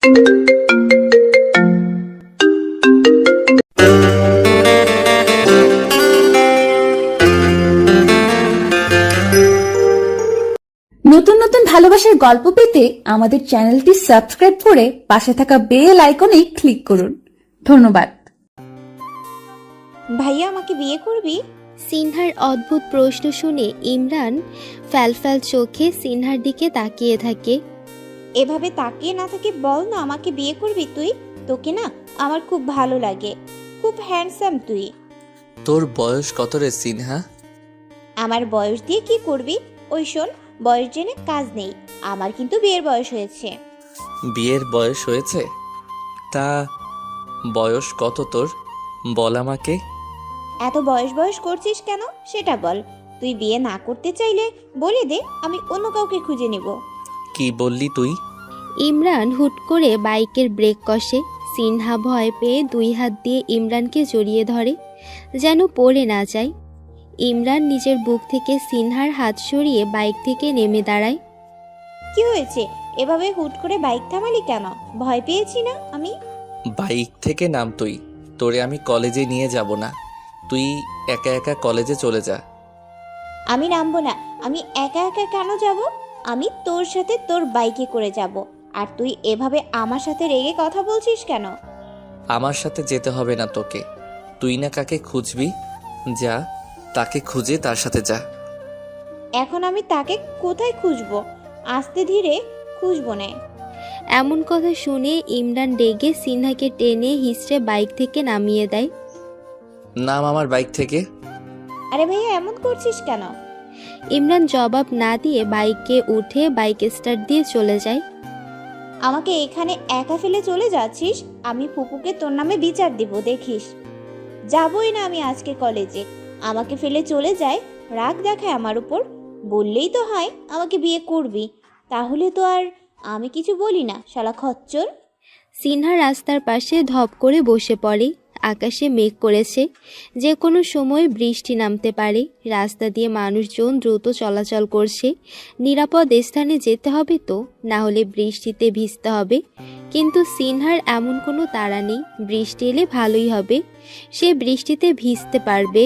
নতুন নতুন ভালোবাসার গল্প পেতে আমাদের চ্যানেলটি সাবস্ক্রাইব করে পাশে থাকা বেল আইকনে ক্লিক করুন। ধন্যবাদ। ভাইয়া আমাকে বিয়ে করবি? সিনহার অদ্ভুত প্রশ্ন শুনে ইমরান ফ্যালফ্যাল চোখে সিনহার দিকে তাকিয়ে থাকে। এভাবে তাকিয়ে না থেকে বল না, আমাকে বিয়ে করবি তুই? তোকে না আমার খুব ভালো লাগে, খুব হ্যান্ডসাম তুই। তোর বয়স কত রে সিনহা? আমার বয়স দিয়ে কি করবি? ওই শোন, বয়স জেনে কাজ নেই, আমার কিন্তু বিয়ের বয়স হয়েছে। বিয়ের বয়স হয়েছে? তা বয়স কত তোর, বল আমাকে। এত বয়স বয়স করছিস কেন সেটা বল। তুই বিয়ে না করতে চাইলে বলে দে, আমি অন্য কাউকে খুঁজে নেব। কি বললি তুই? ইমরান হুট করে বাইকের ব্রেক কষে। সিনহা ভয় পেয়ে 2 হাত দিয়ে ইমরানকে জড়িয়ে ধরে, যেন পড়ে না যায়। ইমরান নিজের বুক থেকে সিনহার হাত সরিয়ে বাইক থেকে নেমে দাঁড়ায়। কি হয়েছে? এভাবে হুট করে বাইক থামালি কেন? ভয় পেয়েছি না আমি? বাইক থেকে নাম তুই, তোরে আমি কলেজে নিয়ে যাব না, তুই একা একা কলেজে চলে যা। আমি নামবো না। আমি একা একা কেন যাব? আমি তোর সাথে তোর বাইকে করে যাব। আর তুই এভাবে আমার সাথে রেগে কথা বলছিস কেন? আমার সাথে যেতে হবে না তোকে, তুই না কাকে খুঁজবি, যা তাকে খুঁজে তার সাথে যা। এখন আমি তাকে কোথায় খুঁজবো? আস্তে ধীরে খুঁজবো না। এমন কথা শুনে ইমরান রেগে সিনহাকে টেনে হিঁচড়ে বাইক থেকে নামিয়ে দেয়। নাম আমার বাইক থেকে। আরে ভাইয়া এমন করছিস কেন? ইমরান জবাব না দিয়ে বাইকে উঠে বাইক স্টার্ট দিয়ে চলে যায়। আমাকে এখানে একা ফেলে চলে যাচ্ছিস? আমি ফুপুকে তোর নামে বিচার দিব দেখিস। যাবই না আমি আজকে কলেজে। আমাকে ফেলে চলে যায়, রাগ দেখায় আমার উপর। বললেই তো হয় আমাকে বিয়ে করবি, তাহলে তো আর আমি কিছু বলি না, শালা খচ্চর। সিনহা রাস্তার পাশে ধপ করে বসে পড়ে। আকাশে মেঘ করেছে, যে কোনো সময় বৃষ্টি নামতে পারে। রাস্তা দিয়ে মানুষজন দ্রুত চলাচল করছে। নিরাপদ স্থানে যেতে হবে তো, না হলে বৃষ্টিতে ভিজতে হবে। কিন্তু সিনহার এমন কোনো তাড়া নেই, বৃষ্টি এলে ভালোই হবে। সে বৃষ্টিতে ভিজতে পারবে,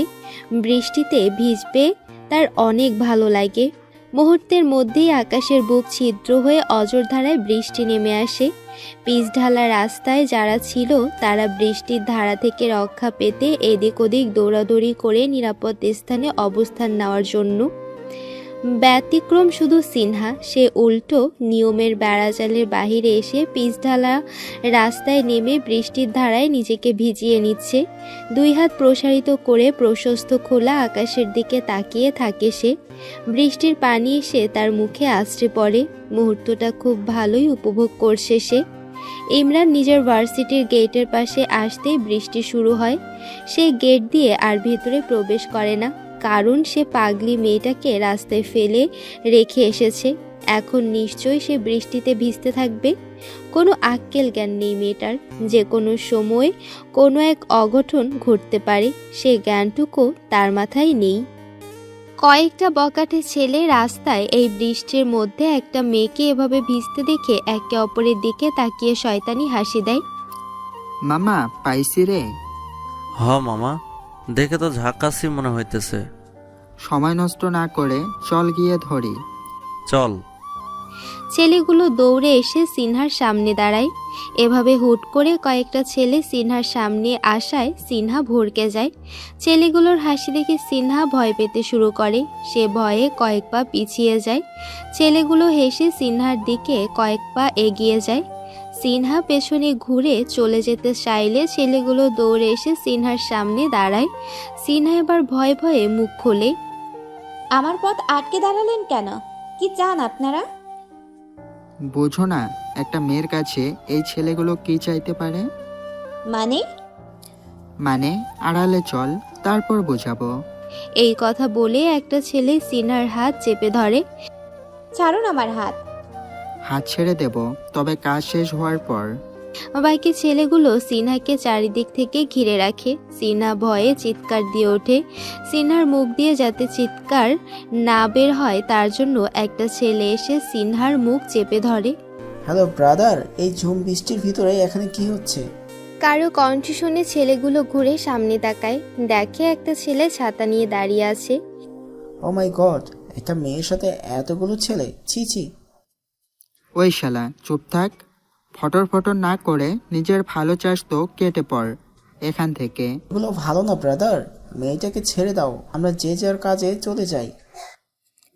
বৃষ্টিতে ভিজবে, তার অনেক ভালো লাগে। মুহূর্তের মধ্যেই আকাশের বুক ছিদ্র হয়ে অঝোরধারায় বৃষ্টি নেমে আসে। পিচঢালা রাস্তায় যারা ছিল তারা বৃষ্টির ধারা থেকে রক্ষা পেতে এদিক ওদিক দৌড়াদৌড়ি করে নিরাপদ স্থানে অবস্থান নেওয়ার জন্য। ব্যতিক্রম শুধু সিনহা, সে উল্টো নিয়মের বেড়াজালের বাহিরে এসে পিচঢালা রাস্তায় নেমে বৃষ্টির ধারায় নিজেকে ভিজিয়ে নিচ্ছে। 2 হাত প্রসারিত করে প্রশস্ত খোলা আকাশের দিকে তাকিয়ে থাকে সে। বৃষ্টির পানি এসে তার মুখে আছড়ে পড়ে। মুহূর্তটা খুব ভালোই উপভোগ করছে সে। ইমরান নিজের ভার্সিটির গেটের পাশে আসতেই বৃষ্টি শুরু হয়। সে গেট দিয়ে আর ভেতরে প্রবেশ করে না, কারণ সে পাগলি মেয়েটাকে রাস্তায় ফেলে রেখে এসেছে। এখন নিশ্চয়ই সে বৃষ্টিতে ভিজতে থাকবে। কোনো আক্কেল জ্ঞান নেই মেয়েটার, যে কোনো সময় কোনো এক অঘটন ঘটতে পারে, সে জ্ঞানটুকু তার মাথায় নেই। কয়েকটা বকাটে ছেলে রাস্তায় এই বৃষ্টির মধ্যে একটা মেয়েকে এভাবে ভিজতে দেখে একে অপরের দিকে তাকিয়ে শয়তানি হাসি দেয়। মামা পাইছি রে। হ মামা, দেখে তো ঝাক্কাসি মনে হইতেছে। সময় নষ্ট না করে চল গিয়ে ধরি। চল। ছেলেগুলো দৌড়ে এসে সিনহার সামনে দাঁড়ায়। এভাবে হুট করে কয়েকটা ছেলে সিনহার সামনে আসায় সিনহা ভড়কে যায়। ছেলেগুলোর হাসি দেখে সিনহা ভয় পেতে শুরু করে। সে ভয়ে কয়েক পা পিছিয়ে যায়। ছেলেগুলো হেসে সিনহার দিকে কয়েক পা এগিয়ে যায়। সিনহা পেছনে ঘুরে চলে যেতে চাইলে ছেলেগুলো দৌড়ে এসে সিনহার সামনে দাঁড়ায়। সিনহা এবার ভয়ে ভয়ে মুখ খোলে। আমার পথ আটকে দাঁড়ালেন কেন? কি চান আপনারা? বোঝো না একটা মেয়ের কাছে এই ছেলেগুলো কি চাইতে পারে? মানে আড়ালে চল, তারপর বোঝাবো। এই কথা বলে একটা ছেলে সিনহার হাত চেপে ধরে। ছাড়ুন আমার হাত। হাত ছেড়ে দেব, তবে কাজ শেষ হওয়ার পর। বাকি ছেলেগুলো সিনহাকে চারিদিক থেকে ঘিরে রাখে। সিনহা ভয়ে চিৎকার দিয়ে ওঠে। সিনহার মুখ দিয়ে যাতে চিৎকার না বের হয় তার জন্য একটা ছেলে এসে সিনহার মুখ চেপে ধরে। হ্যালো ব্রাদার, এই ঝুম বৃষ্টির ভিতরে এখানে কি হচ্ছে? কারো কণ্ঠ শুনে ছেলেগুলো ঘুরে সামনে তাকায়, দেখে একটা ছেলে ছাতা নিয়ে দাঁড়িয়ে আছে। ও মাই গড, একটা মেয়ের সাথে এতগুলো ছেলে, ছি ছি। ওই শালা চুপ থাক, ফটর ফটর না করে নিজের ভালো চাস তো কেটে পড় এখান থেকে। এগুলো ভালো না ব্রাদার, মেয়েটাকে ছেড়ে দাও, আমরা যে যার কাজে চলে যাই।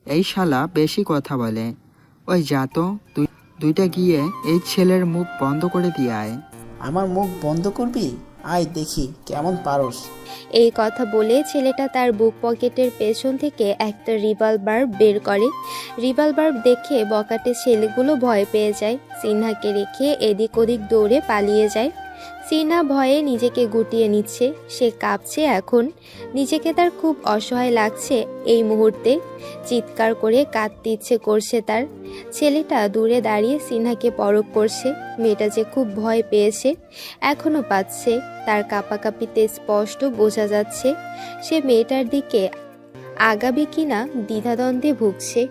এই শালা বেশি কথা বলে। ওই যা তো, দুইটা গিয়ে এই ছেলের মুখ বন্ধ করে দিয়ে আয়। আমার মুখ বন্ধ করবি? আয় দেখি কেমন পারস। এই কথা বলে ছেলেটা তার বুক পকেটের পেছন থেকে একটা রিভলভার বের করে। রিভলভার দেখে বকাটে ছেলেগুলো ভয় পেয়ে যায়, সিনহাকে রেখে এদিক ওদিক দৌড়ে পালিয়ে যায়। সিনহা ভয়ে নিজেকে গুটিয়ে নিচ্ছে, সে কাঁপছে এখন, নিজেকে তার খুব অসহায় লাগছে এই মুহূর্তে। চিৎকার করে কাঁদতে ইচ্ছে করছে তার। ছেলেটা দূরে দাঁড়িয়ে সিনহাকে পরখ করছে, মেয়েটা যে খুব ভয় পেয়েছে, এখনো পাচ্ছে, তার কাঁপাকাঁপিতে স্পষ্ট বোঝা যাচ্ছে সে মেয়েটার দিকে আগাবে কিনা দ্বিধাদ্বন্দ্বে ভুগছে।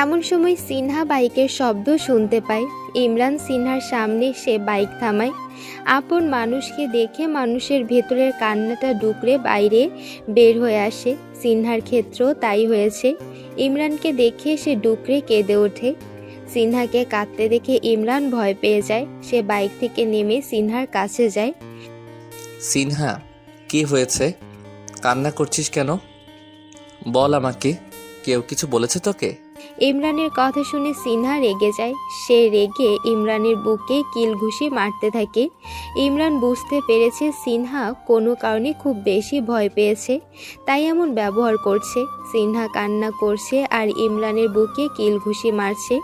এমন সময় সিনহা বাইকের শব্দ শুনতে পায়। ইমরান সিনহার সামনে সে বাইক থামায়। আপন মানুষকে দেখে মানুষের ভেতরের কান্নাটা ডুকরে বাইরে বের হয়ে আসে। সিনহার ক্ষেত্রেও তাই হয়েছে। ইমরানকে দেখে সে ডুকরে কেঁদে ওঠে। সিনহাকে কাঁদতে দেখে ইমরান ভয় পেয়ে যায়, সে বাইক থেকে নেমে সিনহার কাছে যায়। সিনহা, কি হয়েছে? কান্না করছিস কেন? বল আমাকে, কেউ কিছু বলেছে তোকে? ইমরানের কথা শুনে সিনহা রেগে যায়, সে রেগে ইমরানের বুকে কিল ঘুষি মারতে থাকে। ইমরান বুঝতে পেরেছে সিনহা কোনো কারণে খুব বেশি ভয় পেয়েছে, তাই এমন ব্যবহার করছে। সিনহা কান্না করছে আর ইমরানের বুকে কিল ঘুষি মারছে।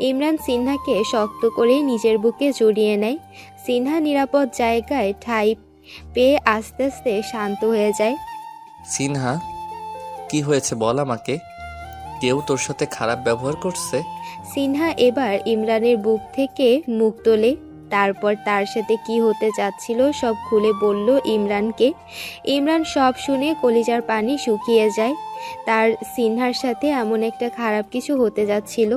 ইমরান সিনহাকে শক্ত করে নিজের বুকে জড়িয়ে নেয়। সিনহা নিরাপদ জায়গায় ঠাঁই পেয়ে আস্তে আস্তে শান্ত হয়ে যায়। সিনহা, কি হয়েছে বল আমাকে, কেউ তোর সাথে খারাপ ব্যবহার করছে? সিনহা এবার ইমরানের বুক থেকে মুখ তোলে, তারপর তার সাথে কি হতে যাচ্ছিল সব খুলে বলল ইমরানকে। ইমরান সব শুনে কলিজার পানি শুকিয়ে যায়। তার সিনহার সাথে এমন একটা খারাপ কিছু হতে যাচ্ছিল,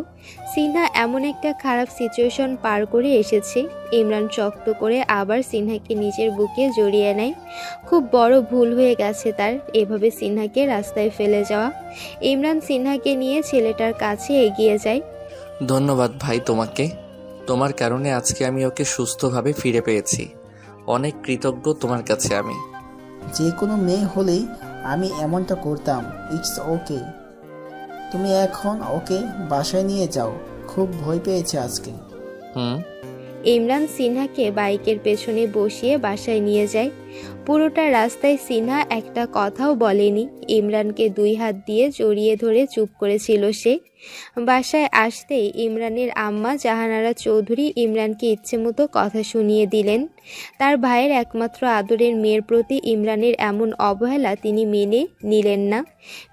সিনহা এমন একটা খারাপ সিচুয়েশন পার করে এসেছে। ইমরান শক্ত করে আবার সিনহাকে নিজের বুকে জড়িয়ে নেয়। খুব বড় ভুল হয়ে গেছে তার এভাবে সিনহাকে রাস্তায় ফেলে যাওয়া। ইমরান সিনহাকে নিয়ে ছেলেটার কাছে এগিয়ে যায়। ধন্যবাদ ভাই তোমাকে, তোমার কারণে আজকে আমি ওকে সুস্থভাবে ফিরে পেয়েছি। অনেক কৃতজ্ঞ তোমার কাছে আমি। যে কোনো মেয়ে হলেই আমি এমনটা করতাম। ইটস ওকে, তুমি এখন ওকে বাসায় নিয়ে যাও, খুব ভয় পেয়েছে আজকে। হুম। ইমরান সিনহাকে বাইকের পেছনে বসিয়ে বাসায় নিয়ে যায়। পুরোটা রাস্তায় সিনহা একটা কথাও বলেনি। ইমরানকে দুই হাত দিয়ে জড়িয়ে ধরে চুপ করেছিল সে। বাসায় আসতেই ইমরানের আম্মা জাহানারা চৌধুরী ইমরানকে ইচ্ছেমতো কথা শুনিয়ে দিলেন। তার ভাইয়ের একমাত্র আদরের মেয়ের প্রতি ইমরানের এমন অবহেলা তিনি মেনে নিলেন না।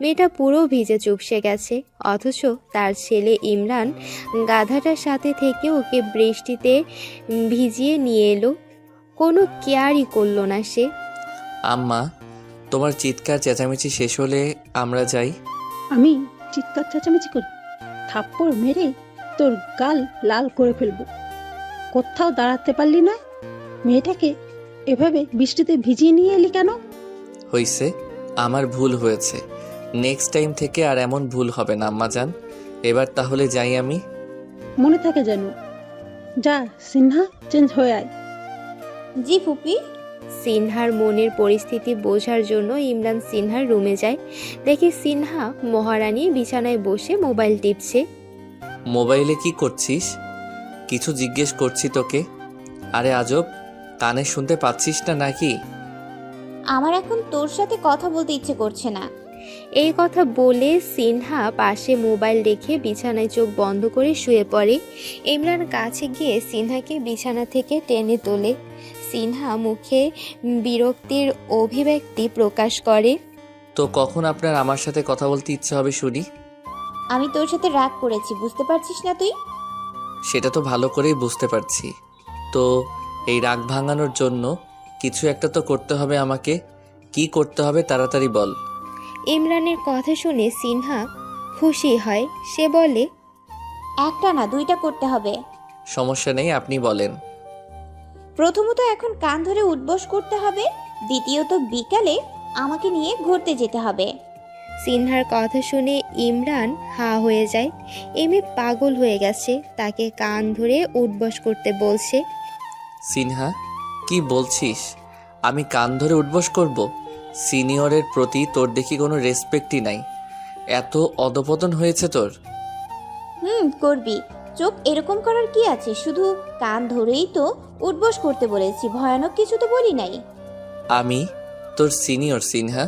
মেয়েটা পুরো ভিজে চুপসে গেছে, অথচ তার ছেলে ইমরান গাধাটার সাথে থেকে ওকে বৃষ্টিতে ভিজিয়ে নিয়ে এলো, কোনো কেয়ারই করলো না সে। আম্মা, তোমার চিৎকার চেঁচামেচি শেষ হলে আমরা যাই। আমি চিৎকার চেঁচামেচি করি? থাপ্পড় মেরে তোর গাল লাল করে ফেলবো। কোথাও দাঁড়াতে পারলি না, মেয়েটাকে এভাবে বৃষ্টিতে ভিজিয়ে নিয়ে এলি কেন? হইছে, আমার ভুল হয়েছে, নেক্সট টাইম থেকে আর এমন ভুল হবে না আম্মা জান। এবার তাহলে যাই আমি। মনে থাকে যেন। যা সিনহা, চেঞ্জ হয়ে আয়। জি ফুপি। সিনহার মনের পরিস্থিতি বোঝার জন্য ইমরান সিনহার রুমে যায়। দেখে সিনহা মহারানী বিছানায় বসে মোবাইল টিপছে। মোবাইলে কি করছিস? কিছু জিজ্ঞেস করছি তোকে। আরে আজব, কানে শুনতে পাচ্ছিস না নাকি? আমার এখন তোর সাথে কথা বলতে ইচ্ছে করছে না। এই কথা বলে সিনহা পাশে মোবাইল রেখে বিছানায় চোখ বন্ধ করে শুয়ে পড়ে। ইমরান কাছে গিয়ে সিনহাকে বিছানা থেকে টেনে তোলে। সিনহা মুখে বিরক্তির অভিব্যক্তি প্রকাশ করে। তো কখন আপনার আমার সাথে কথা বলতে ইচ্ছে হবে শুনি? আমি তোর সাথে রাগ করেছি, বুঝতে পারছিস না তুই? সেটা তো ভালো করেই বুঝতে পারছি। তো এই রাগ ভাঙানোর জন্য কিছু একটা তো করতে হবে আমাকে। কি করতে হবে তাড়াতাড়ি বল। ইমরানের কথা শুনে সিনহা খুশি হয়। সে বলে, একটা না, দুইটা করতে হবে। সমস্যা নেই, আপনি বলেন। প্রথমত এখন কান ধরে উঠবস করতে হবে, দ্বিতীয়ত বিকালে আমাকে নিয়ে ঘুরতে যেতে হবে। সিনহার কথা শুনে ইমরান হা হয়ে যায়। এমনি পাগল হয়ে গেছে, তাকে কান ধরে উঠবস করতে বলছে। সিনহা, কি বলছিস? আমি কান ধরে উঠবস করব? সিনিয়রের প্রতি তোর দেখি কোনো রেসপেক্টই নাই। এত অধপতন হয়েছে তোর। করবি। চোখ এরকম করার কি আছে? শুধু কান ধরেই তো উঠবস করতে বলেছি, ভয়ানক কিছু তো বলি নাই। আমি তোর সিনিয়র সিনহা।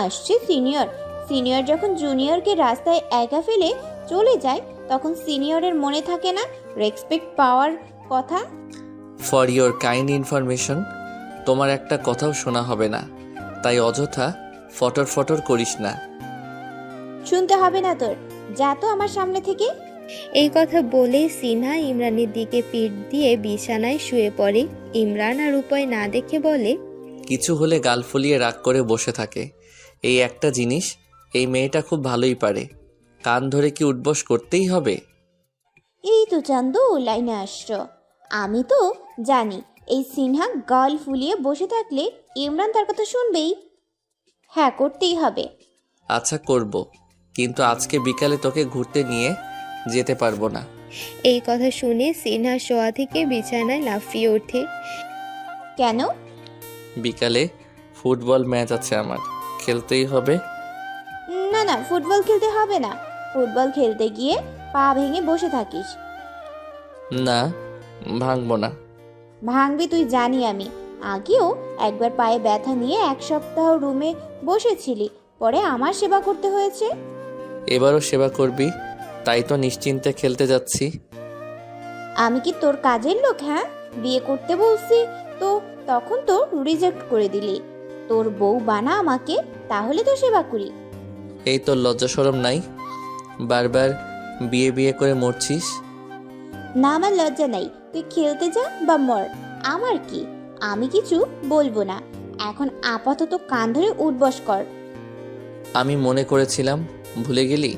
আসছে সিনিয়র। সিনিয়র যখন জুনিয়রকে রাস্তায় একা ফেলে চলে যায়, তখন সিনিয়রের মনে থাকে না রেসপেক্ট পাওয়ার কথা? ফর ইয়োর কাইন্ড ইনফরমেশন, তোমার একটা কথাও শোনা হবে না, তাই অযথা ফটর ফটর করিস না। শুনতে হবে না তোর, যা তো আমার সামনে থেকে। এই কথা বলে সিনহা ইমরানের দিকে পিঠ দিয়ে বিছানায় শুয়ে পড়ে। ইমরান আর উপায় না দেখে বলে, কিছু হলে গাল ফুলিয়ে রাগ করে বসে থাকে। এই একটা জিনিস এই মেয়েটা খুব ভালোই পারে। কান ধরে কি উঠবস করতেই হবে? এই তো চান্দু লাইনে আসছো। আমি তো জানি এই সিনহা গাল ফুলিয়ে বসে থাকলে ইমরান তার কথা শুনবেই। হ্যাঁ, করতেই হবে। আচ্ছা করব, কিন্তু আজকে বিকালে তোকে ঘুরতে নিয়ে যেতে পারবো না। এই কথা শুনে সিনহা শোয়া থেকে বিছানায় লাফিয়ে ওঠে। কেন? বিকালে ফুটবল ম্যাচ আছে আমার, খেলতেই হবে। না না, ফুটবল খেলতে হবে না। ফুটবল খেলতে গিয়ে পা ভেঙে বসে থাকিস। না, ভাঙবো না। ভাঙবি তুই, জানি আমি। আগেও একবার পায়ে ব্যথা নিয়ে 1 সপ্তাহ রুমে বসেছিলি, পরে আমার সেবা করতে হয়েছে। এবারও সেবা করবি, তাই তো নিশ্চিন্তে খেলতে যাচ্ছি। আমি কি তোর কাজের লোক? হ্যাঁ, বিয়ে করতে বলছি তো তখন তো রিজেক্ট করে দিলি। তোর বউ বানা আমাকে, তাহলে তো সেবা করি। এই তোর লজ্জা শরম নাই? বারবার বিয়ে বিয়ে করে মরছিস। না, আমার লজ্জা নাই। তুই খেলতে যা বা মর, আমার কি? আমি কিছু বলবো না। এখন আপাতত কান ধরে উঠবস কর। আমি মনে করেছিলাম ভুলে গেলি।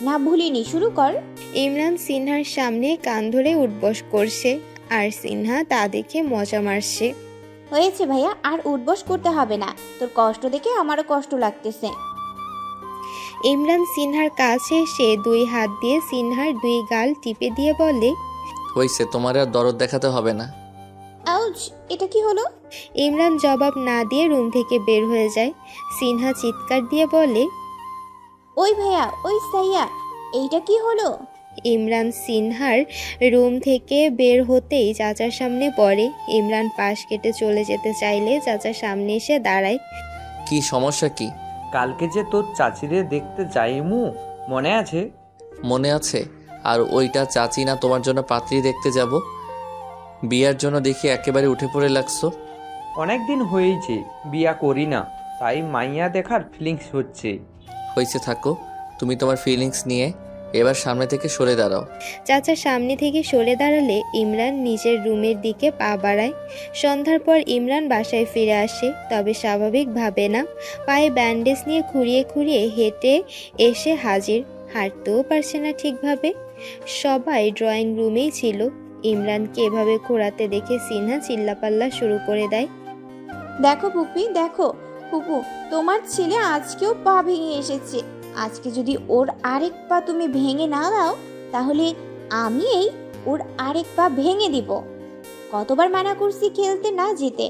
না, ভুলিনি, শুরু কর। ইমরান সিনহার সামনে কান ধরে উঠবস করছে, আর সিনহা তা দেখে মজা মারছে। হয়েছে ভাইয়া, আর উঠবস করতে হবে না। তোর কষ্ট দেখে আমারও কষ্ট লাগতেছে। ইমরান সিনহার কাছে এসে 2 হাত দিয়ে সিনহার 2 গাল টিপে দিয়ে বলে, হয়েছে, তোমার আর দরদ দেখাতে হবে না। আউচ, এটা কি হলো? ইমরান জবাব না দিয়ে রুম থেকে বের হয়ে যায়। সিনহা চিৎকার দিয়ে বলে, ওই ভাইয়া, ওই সাইয়া, এইটা কি হলো? ইমরান সিনহার রুম থেকে বের হতেই চাচার সামনে পড়ে। ইমরান পাশ কেটে চলে যেতে চাইলে চাচার সামনে এসে দাঁড়ায়। কি সমস্যা কি? কালকে যে তোর চাচিরে দেখতে যাইমু, মনে আছে? মনে আছে। আর ওইটা চাচি না তোমার জন্য পাত্রী দেখতে যাব? বিয়ার জন্য দেখি একেবারে উঠে পড়ে লাগছো। অনেক দিন হয়েছে বিয়া করি না, তাই মাইয়া দেখার ফিলিংস হচ্ছে। হয়েছে, থাকো তুমি তোমার ফিলিংস নিয়ে। এবার সামনে থেকে সরে দাঁড়াও। চাচার সামনে থেকে সরে দাঁড়ালে ইমরান নিজের রুমের দিকে পা বাড়ায়। সন্ধ্যার পর ইমরান বাসায় ফিরে আসে, তবে স্বাভাবিক ভাবে না। পায়ে ব্যান্ডেজ নিয়ে খুঁড়িয়ে খুঁড়িয়ে হেঁটে এসে হাজির, হাঁটতেও পারছে না ঠিকভাবে। সবাই ড্রয়িং রুমেই ছিল। ইমরানকে এভাবে ঘোরাতে দেখে সিনহা চিল্লাপাল্লা শুরু করে দেয়। দেখো পুপি, দেখো পুপু, তোমার ছেলে আজকেও পা ভেঙে এসেছে। আজকে যদি ওর আরেক পা তুমি ভেঙে না দাও, তাহলে আমি ওর আরেক পা ভেঙে দিব। কতবার মানা করছি খেলতে না যেতে,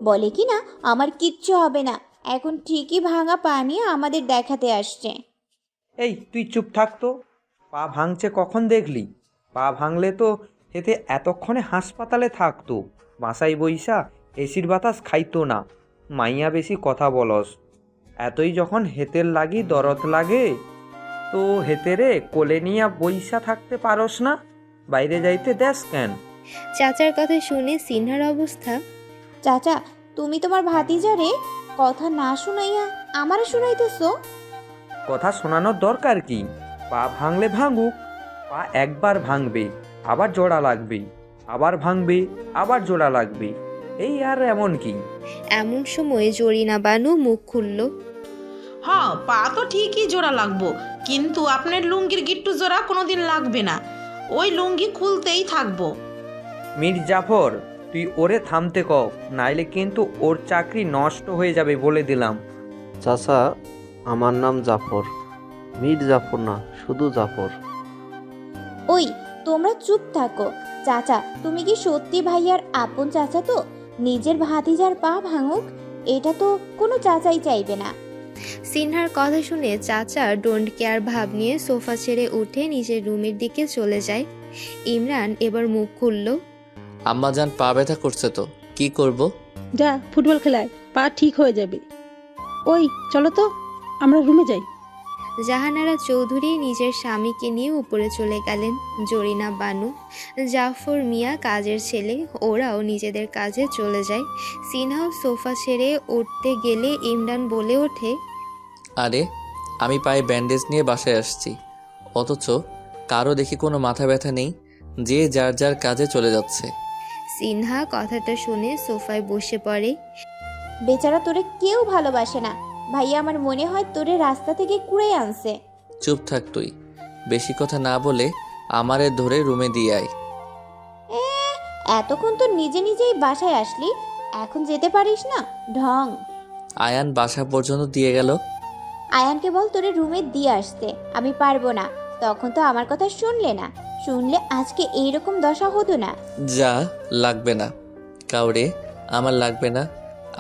বলে কি না আমার কিচ্ছু হবে না। এখন ঠিকই ভাঙা পা নিয়ে আমাদের দেখাতে আসছে। এই তুই চুপ থাকতো। পা ভাঙছে কখন দেখলি? পা ভাঙলে তো এতে এতক্ষণে হাসপাতালে থাকতো, বাসায় বইসা এসির বাতাস খাইতো না। মাইয়া বেশি কথা বলস। এতই যখন হেতের লাগি দরদ লাগে, তো হেতেরে কোলে নিয়ে বইসা থাকতে পারস না? বাইরে যাইতে দেস কেন? চাচার কথা শুনে সিনহার অবস্থা। চাচা, তুমি তোমার ভাতিজারে কথা না শুনাইয়া আমারে শুনাইতেছো? কথা শোনানোর দরকার কি? পা ভাঙলে ভাঙুক। পা একবার ভাঙবে, আবার জোড়া লাগবে, আবার ভাঙবে, আবার জোড়া লাগবে। এই আর এমন কি? এমন সময় জরিনা বানু মুখ খুলল। হ্যাঁ, পা তো ঠিকই জোড়া লাগবো, কিন্তু আপনার লুঙ্গির গিট্টু জোড়া কোনোদিন লাগবে না। ওই লুঙ্গি খুলতেই থাকবো। মীর জাফর, তুই ওরে থামতে কও, নাইলে কিন্তু ওর চাকরি নষ্ট হয়ে যাবে বলে দিলাম। চাচা, আমার নাম জাফর, মীর জাফর না, শুধু জাফর। ওই তোমরা চুপ থাকো। চাচা, তুমি কি সত্যি ভাইয়ার আপন চাচা? তো নিজের ভাতিজার পা ভাঙুক, এটা তো কোনো চাচাই চাইবে না। সিনহার কথা শুনে চাচা ডোন্ট কেয়ার ভাব নিয়ে সোফা ছেড়ে উঠে নিজের রুমের দিকে চলে যায়। ইমরান এবার মুখ খুলল। আম্মাজান পা ব্যথা করছে তো কি করব? যা ফুটবল খেলায়, পা ঠিক হয়ে যাবে। ওই চলো তো, আমরা রুমে যাই। জাহানারা চৌধুরী নিজের স্বামীকে নিয়ে উপরে চলে গেলেন। জরিনা বানু, জাফর মিয়া কাজের ছেলে, ওরাও নিজেদের কাজে চলে যায়। সিনহাও সোফা ছেড়ে উঠতে গেলে ইমরান বলে ওঠে, আরে আমি পায়ে ব্যান্ডেজ নিয়ে বাসায় আসছি, অথচ কারো দেখি কোনো মাথা ব্যথা নেই, যে যার যার কাজে চলে যাচ্ছে। সিনহা কথাটা শুনে সোফায় বসে পড়ে। বেচারা তোরে কেউ ভালোবাসে না ভাইয়া, আমার মনে হয় তোরে রাস্তা থেকে কুড়ে আনছে। চুপ থাক তুই, বেশি কথা না বলে আমারে ধরে রুমে দিয়ে আয়। এতক্ষণ তো নিজে নিজেই বাসায় আসলি, এখন যেতে পারিস না? ঢং। আয়ান বাসা পর্যন্ত দিয়ে গেল। আয়ানকে বল তোরে রুমে দিয়ে আসতে। আমি পারবো না। তখন তো আমার কথা শুনলে না, শুনলে আজকে এইরকম দশা হতো না। যা, লাগবে না কাউরে, আমার লাগবে না,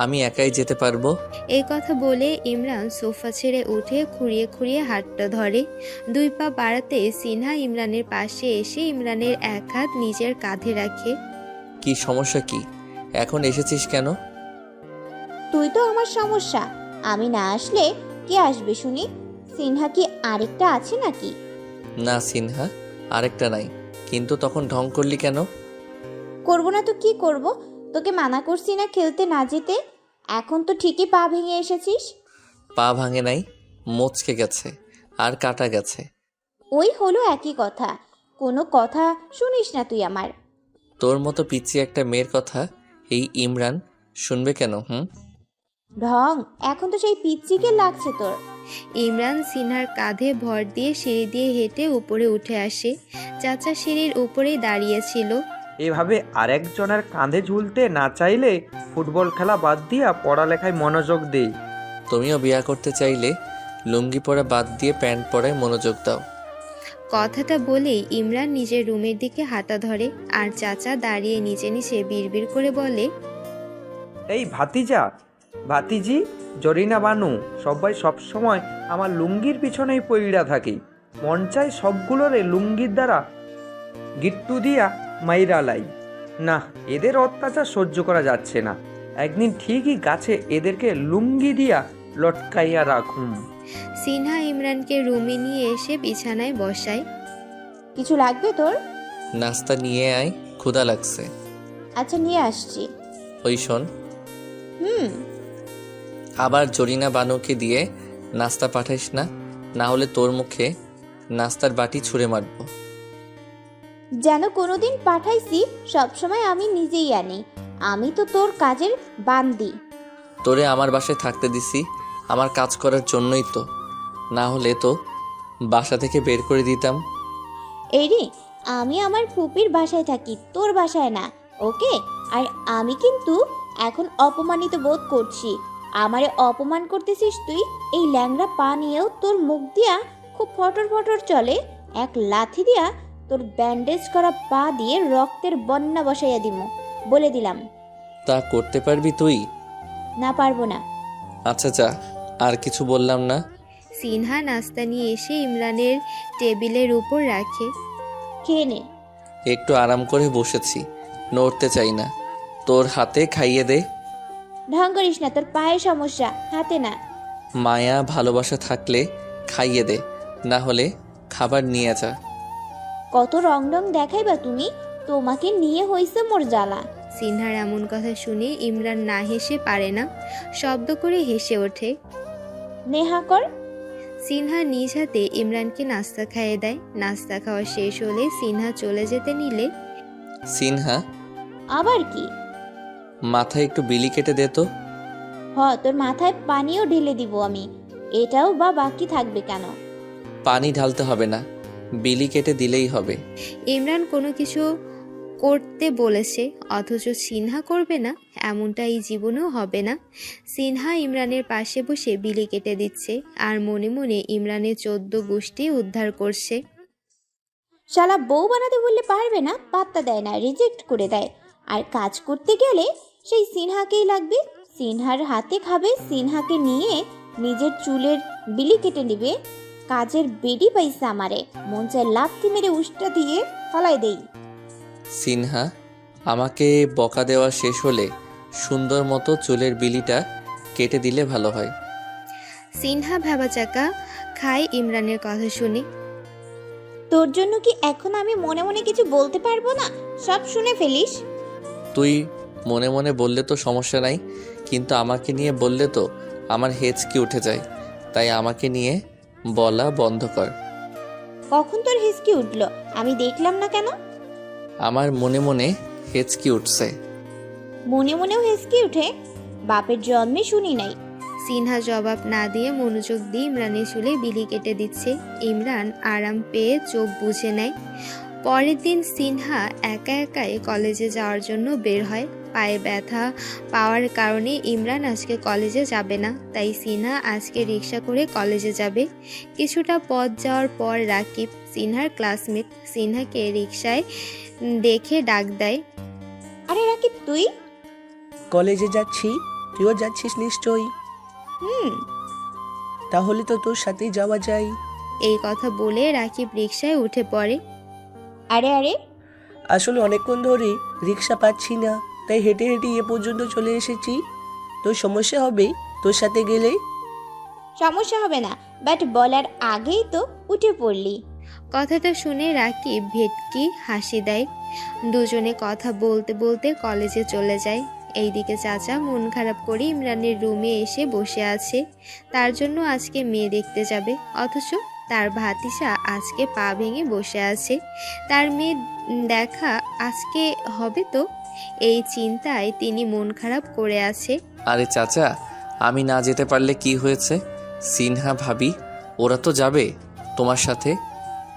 আমি একাই যেতে পারবো। এই কথা বলে ইমরান সোফা ছেড়ে উঠে খুঁড়িয়ে খুঁড়িয়ে হাতটা ধরে। 2 পা বাড়াতে সিনহা ইমরানের পাশে এসে ইমরানের এক হাত নিজের কাঁধে রাখে। কি সমস্যা কি? এখন এসেছিস কেন? তুই তো আমার সমস্যা, আমি না আসলে কে আসবে শুনি? সিনহা কি আরেকটা আছে নাকি? না সিনহা, আরেকটা নাই, কিন্তু তখন ঢং করলি কেন? করবো না তো কি করব? তোকে মানা করছি না খেলতে না যেতে, এখন তো ঠিকই পা ভেঙে এসেছিস। পা ভাঙে নাই, মোচকে গেছে আর কাটা গেছে। ওই হলো একই কথা, কোনো কথা শুনিস না তুই আমার। তোর মতো পিচ্ছি একটা মেয়ের কথা এই ইমরান শুনবে কেন? ঢং, এখন তো সেই পিচ্চিকে লাগছে তোর। ইমরান সিনহার কাঁধে ভর দিয়ে সিঁড়ি দিয়ে হেঁটে উপরে উঠে আসে। চাচা সিঁড়ির উপরেই দাঁড়িয়েছিল। এভাবে আরেকজনের কাঁধে ঝুলতে না চাইলে ফুটবল খেলা বাদ দিয়া পড়ালেখায় মনোযোগ দে। তুমিও বিয়া করতে চাইলে লুঙ্গি পরা বাদ দিয়ে প্যান্ট পরায় মনোযোগ দাও। কথাটা বলেই ইমরান নিজের রুমের দিকে হাঁটা ধরে, আর চাচা দাঁড়িয়ে নিচে নিচে বিড়বিড় করে বলে, এই ভাতিজা, ভাতিজি, জরিনা বানু, সবাই সবসময় আমার লুঙ্গির পিছনেই পইড়া থাকি। মন চাই সবগুলোরে লুঙ্গির দ্বারা গিট্টু দিয়া মাইরা লাই। না, এদের অত্যাচার সহ্য করা যাচ্ছে না। একদিন ঠিকই গাছে এদেরকে লুঙ্গি দিয়া লটকাইয়া রাখুম। সিনহা ইমরানকে রুমে নিয়ে এসে বিছানায় বসায়। কিছু লাগবে তোর? নাস্তা নিয়ে আয়, ক্ষুধা লাগছে। আচ্ছা নিয়ে আসছি। ওই শোন, আবার জরিনা বানুকে দিয়ে নাস্তা পাঠাইস না, না হলে তোর মুখে নাস্তার বাটি ছুঁড়ে মারবো। যেন কোনোদিন পাঠাইছি, সবসময় আমি নিজেই আনি। আমি তো তোর কাজের বান্দি। তোরে আমার বাসায় থাকতে দিছি আমার কাজ করার জন্যই তো, না হলে তো বাসা থেকে বের করে দিতাম। এরি, আমি আমার ফুপির বাসায় থাকি, তোর বাসায় না, ওকে? আর আমি কিন্তু এখন অপমানিত বোধ করছি। আমারে অপমান করতেছিস তুই? এই ল্যাংড়া পা নিয়েও তোর মুখ দিয়া খুব ফটর ফটর চলে। এক লাথি দিয়া তোর ব্যান্ডেজ করা পা দিয়ে রক্তের বন্যা বসাইয়া দিমু, বলে দিলাম। তা করতে পারবি তুই? না, পারবো না। আচ্ছা যা, আর কিছু বললাম না। সিনহা নাস্তা নিয়ে এসে ইমরানের টেবিলের উপর রাখে। খেয়ে নে। একটু আরাম করে বসেছি, নড়তে চাই না, তোর হাতে খাইয়ে দে। ঢং করিস না, তোর পায়ে সমস্যা, হাতে না। মায়া ভালোবাসা থাকলে খাইয়ে দে, না হলে খাবার নিয়ে যা। কত রং রং দেখাইবা তুমি? তোমাকে নিয়ে হইছে মোর জ্বালা। সিনহার এমন কথা শুনে ইমরান না হেসে পারে না, শব্দ করে হেসে ওঠে। নেহা কর। সিনহা নিজ হাতে ইমরানকে নাস্তা খাইয়ে দেয়। নাস্তা খাওয়া শেষ হলে সিনহা চলে যেতে নিলে, সিনহা, আবার কি? মাথায় একটু বিলি কেটে দে তো। তোর মাথায় পানিও ঢেলে দিব আমি। এটাও বা বাকি থাকবে কেন? পানি ঢালতে হবে না, বিলি কেটে দিলেই হবে। ইমরান কোনো কিছু করতে বলেছে অথচ সিনহা করবে না, এমনটা এই জীবনেও হবে না। সিনহা ইমরানের পাশে বসে বিলি কেটে দিচ্ছে আর মনে মনে ইমরানের 14 গোষ্ঠী উদ্ধার করছে। শালা বউ বানাতে বললে পারবে না, পাত্তা দেয় না, রিজেক্ট করে দেয়। আর কাজ করতে গেলে সেই সিনহাকেই লাগবে, সিনহার হাতে খাবে, সিনহাকে নিয়ে নিজের চুলের বিলি কেটে নেবে। কাজের বেডি পাইছে আমারে, মন চায় লাথি মেরে উষ্টা দিয়ে ফলাই দেই। সিনহা, আমাকে বকা দেওয়া শেষ হলে সুন্দর মতো চুলের বিলিটা কেটে দিলে ভালো হয়। সিনহা ভ্যাবাচাকা খায় ইমরানের কথা শুনে। তোর জন্য কি এখন আমি মনে মনে কিছু বলতে পারবো না? সব শুনে ফেলিস। তুই মনে মনে বললে তো সমস্যা নাই, কিন্তু আমাকে নিয়ে বললে তো আমার হেঁচকি উঠে যায়, তাই আমাকে নিয়ে বলা বন্ধ কর। কখন তোর হিসকি উঠলো আমি দেখলাম না কেন? আমার মনে মনে হেঁচকি উঠছে। মনে মনেও হিসকি উঠে? বাপের জন্মে শুনি নাই। সিনহা জবাব না দিয়ে মনোযোগ দিয়ে ইমরানের চুলে বিলি কেটে দিচ্ছে। ইমরান আরাম পেয়ে চোখ বুজে নেয়। পরের দিন সিনহা একা একাই কলেজে যাওয়ার জন্য বের হয়। পায়ে ব্যথা পাওয়ার কারণে ইমরান আজকে কলেজে যাবে না, তাই সিনহা আজকে রিক্সা করে কলেজে যাবে। কিছুটা পথ যাওয়ার পর রাকিব, সিনহার ক্লাসমেট, সিনহাকে রিক্সায় দেখে ডাক দেয়। আরে রাকিব, তুই? কলেজে যাচ্ছি, তুইও যাচ্ছিস নিশ্চয়ই। তাহলে তো তোর সাথেই যাওয়া যায়। এই কথা বলে রাকিব রিক্সায় উঠে পড়ে। আরে আরে, আসলে অনেকক্ষণ ধরে রিক্সা পাচ্ছি না, তাই হেঁটে হেঁটে এ পর্যন্ত চলে এসেছি। তোর সমস্যা হবে তোর সাথে গেলে? সমস্যা হবে না, বাট বলার আগেই তো উঠে পড়লি। কথাটা শুনে রাকিব ভেটকি হাসি দেয়। দুজনে কথা বলতে বলতে কলেজে চলে যায়। এইদিকে চাচা মন খারাপ করে ইমরানের রুমে এসে বসে আছে। তার জন্য আজকে মেয়ে দেখতে যাবে, অথচ তার ভাতিজা আজকে পা ভেঙে বসে আছে। তার মেয়ে দেখা আজকে হবে তো, এই চিন্তায় তিনি মন খারাপ করে আছে। আরে চাচা, আমি না যেতে পারলে কি হয়েছে? সিনহা ভাবি ওরা তো যাবে তোমার সাথে।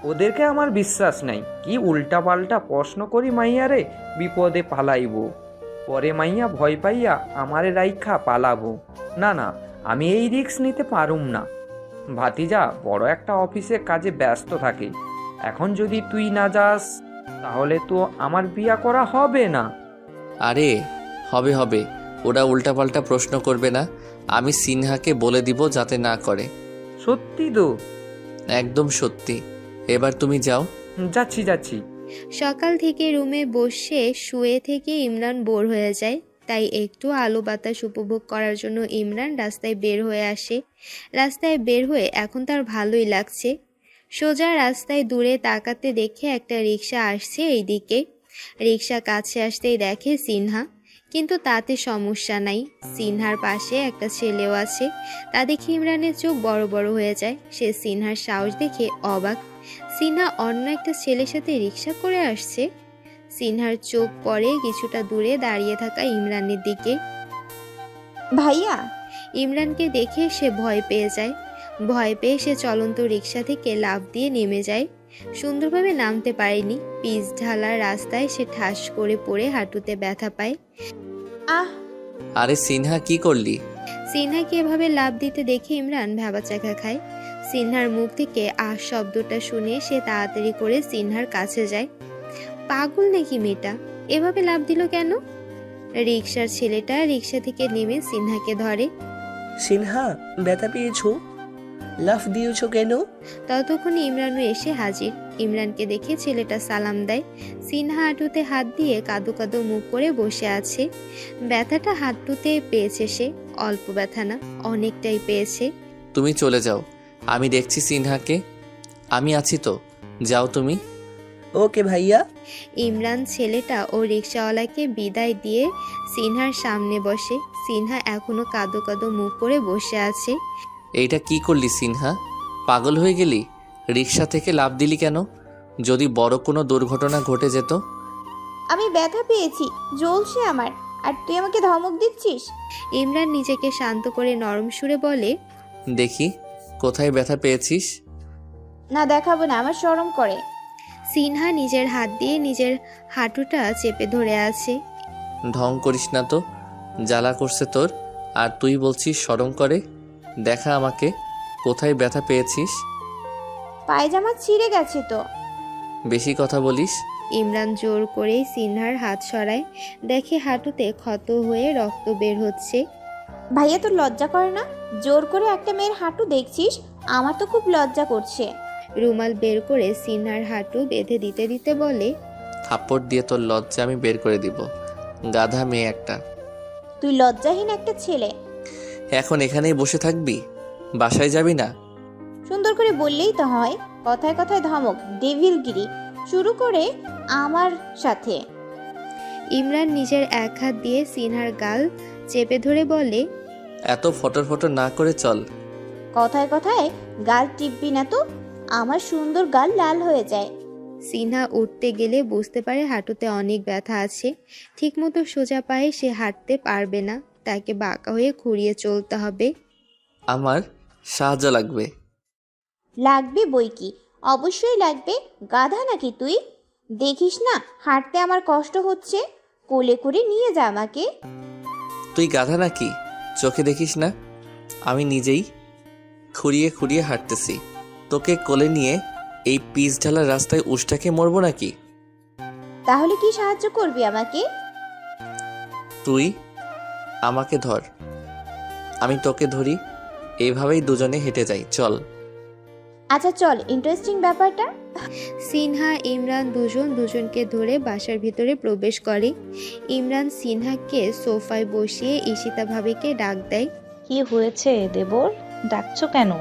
ওদেরকে আমার বিশ্বাস নাই, কি উল্টাপাল্টা প্রশ্ন করি মাইয়ারে, বিপদে পালাইব, পরে মাইয়া ভয় পাইয়া আমারে রাইখা পালাবো। না না, আমি এই রিস্ক নিতে পারুম না। ভাতিজা বড় একটা অফিসে কাজে ব্যস্ত থাকে, এখন যদি তুই না যাস তাহলে তো আমার বিয়া করা হবে না। আরে হবে হবে, ওরা উল্টাপাল্টা প্রশ্ন করবে না, আমি সিনহাকে বলে দিব যাতে না করে। সত্যি তো? একদম সত্যি। এবার তুমি যাও। যাচ্ছি যাচ্ছি। সকাল থেকে রুমে বসে শুয়ে থেকে ইমরান বোর হয়ে যায়, তাই একটু আলো বাতাস উপভোগ করার জন্য ইমরান রাস্তায় বের হয়ে আসে। রাস্তায় বের হয়ে এখন তার ভালোই লাগছে। সোজা রাস্তায় দূরে তাকাতে দেখে একটা রিক্সা আসছে এই দিকে। রিক্সা কাছে আসতেই দেখে সিনহা, কিন্তু তাতে সমস্যা নাই, সিনহার পাশে একটা ছেলেও আছে। তা দেখে ইমরানের চোখ বড় বড় হয়ে যায়। সে সিনহার সাহস দেখে অবাক। সিনহা অন্য একটা ছেলের সাথে রিক্সা করে আসছে। সিনহার চোখ পড়ে কিছুটা দূরে দাঁড়িয়ে থাকা ইমরানের দিকে। ভাইয়া। ইমরানকে দেখে সে ভয় পেয়ে যায়। ভয় পেয়ে সে চলন্ত রিক্সা থেকে লাফ দিয়ে নেমে যায়। সুন্দরভাবে নামতে পারেনি, পিচ ঢালা রাস্তায় সে ঠাস করে পড়ে হাঁটুতে ব্যথা পায়। আহ! আরে সিনহা, কি করলি? সিনহাকে এভাবে লাফ দিতে দেখে ইমরান ভ্যাবাচাকা খায়। সিনহার মুখ থেকে আহ শব্দটা শুনে সে তাড়াতাড়ি করে সিনহার কাছে যায়। পাগল নাকি মেয়েটা, এভাবে লাফ দিল কেন? রিক্সার ছেলেটা রিক্সা থেকে নেমে সিনহাকে ধরে। সিনহা, ব্যথা পেয়েছো? লাফ দিয়েছো কেন? ততক্ষণে ইমরানও এসে হাজির। ইমরানকে দেখে ছেলেটা সালাম দেয়। সিনহা হাঁটুতে হাত দিয়ে কাদো কাদো মুখ করে বসে আছে। ব্যথাটা হাঁটুতে পেয়েছে সে, অল্প ব্যথা না, অনেকটাই পেয়েছে। তুমি চলে যাও, আমি দেখছি সিনহাকে। আমি আছি তো, যাও তুমি। ওকে ভাইয়া। ইমরান ছেলেটা ও রিক্সাওয়ালাকে বিদায় দিয়ে সিনহার সামনে বসে। সিনহা এখনো কাদো কাদো মুখ করে বসে আছে। এইটা কি করলি সিনহা? পাগল হয়ে গেলি? রিক্সা থেকে লাফ দিলি কেন? যদি বড় কোনো দুর্ঘটনা ঘটে যেত? আমি ব্যথা পেয়েছি, জ্বলছে আমার, আর তুই আমাকে ধমক দিচ্ছিস? ইমরান নিজেকে শান্ত করে নরম সুরে বলে, দেখি কোথায় ব্যথা পেয়েছিস। না দেখাবো না, আমার শরম করে। সিনহা নিজের হাত দিয়ে নিজের হাঁটুটা চেপে ধরে আছে। ঢং করিস না তো, জ্বালা করছে তোর। আর তুই বলছিস শরম করে? দেখা আমাকে, কোথায় ব্যথা পেয়েছিস? পায়জামা ছিঁড়ে গেছে তো। বেশি কথা বলিস। ইমরান জোর করে সিনহার হাত সরায়, দেখে হাঁটুতে ক্ষত হয়ে রক্ত বের হচ্ছে। ভাইয়া তোর লজ্জা করে না? জোর করে একটা মেয়ের হাঁটু দেখছিস? আমার তো খুব লজ্জা করছে। রুমাল বের করে সিনহার হাঁটু বেঁধে দিতে দিতে বলে, থাপ্পড় দিয়ে তোর লজ্জা আমি বের করে দিব, গাধা মেয়ে একটা। তুই লজ্জাহীন একটা ছেলে। এখন এখানেই বসে থাকবি? বাসায় যাবি না? সুন্দর করে বললেই তো হয়, কথায় কথায় ধমক, ডেভিলগিরি শুরু করে আমার সাথে। ইমরান নিজের এক হাত দিয়ে সিনহার গাল চেপে ধরে বলে, এত ফটর ফটর না করে চল। কথায় কথায় গাল টিপবি না তো, আমার সুন্দর গাল লাল হয়ে যায়। সিনহা উঠতে গেলে বুঝতে পারে হাঁটুতে অনেক ব্যথা আছে। ঠিকমতো সোজা পায়ে সে হাঁটতে পারবে না, তাকে বাঁকা হয়ে ঘুরিয়ে চলতে হবে। আমার সাহায্য লাগবে। লাগবে বই কি, অবশ্যই লাগবে। গাধা নাকি তুই? দেখিস না হাঁটতে আমার কষ্ট হচ্ছে, কোলে করে নিয়ে যা আমাকে। তুই গাধা নাকি? চোখে দেখিস না আমি নিজেই খুঁড়িয়ে খুঁড়িয়ে হাঁটতেছি? তোকে কোলে নিয়ে এই পিচ ঢালা রাস্তায় উষ্টাকে মরবো নাকি? তাহলে কি সাহায্য করবি আমাকে? তুই আমাকে ধর, আমি তোকে ধরি, এইভাবেই দুজনে হেঁটে যাই, চল। আচ্ছা চল, ইন্টারেস্টিং ব্যাপারটা। সিনহা ইমরান দুজন দুজনকে ধরে বাসার ভিতরে প্রবেশ করে। ইমরান সিনহাকে সোফায় বসিয়ে ঈশিতা ভাবিকে ডাক দেয়। কি হয়েছে দেবর, ডাকছো কেন?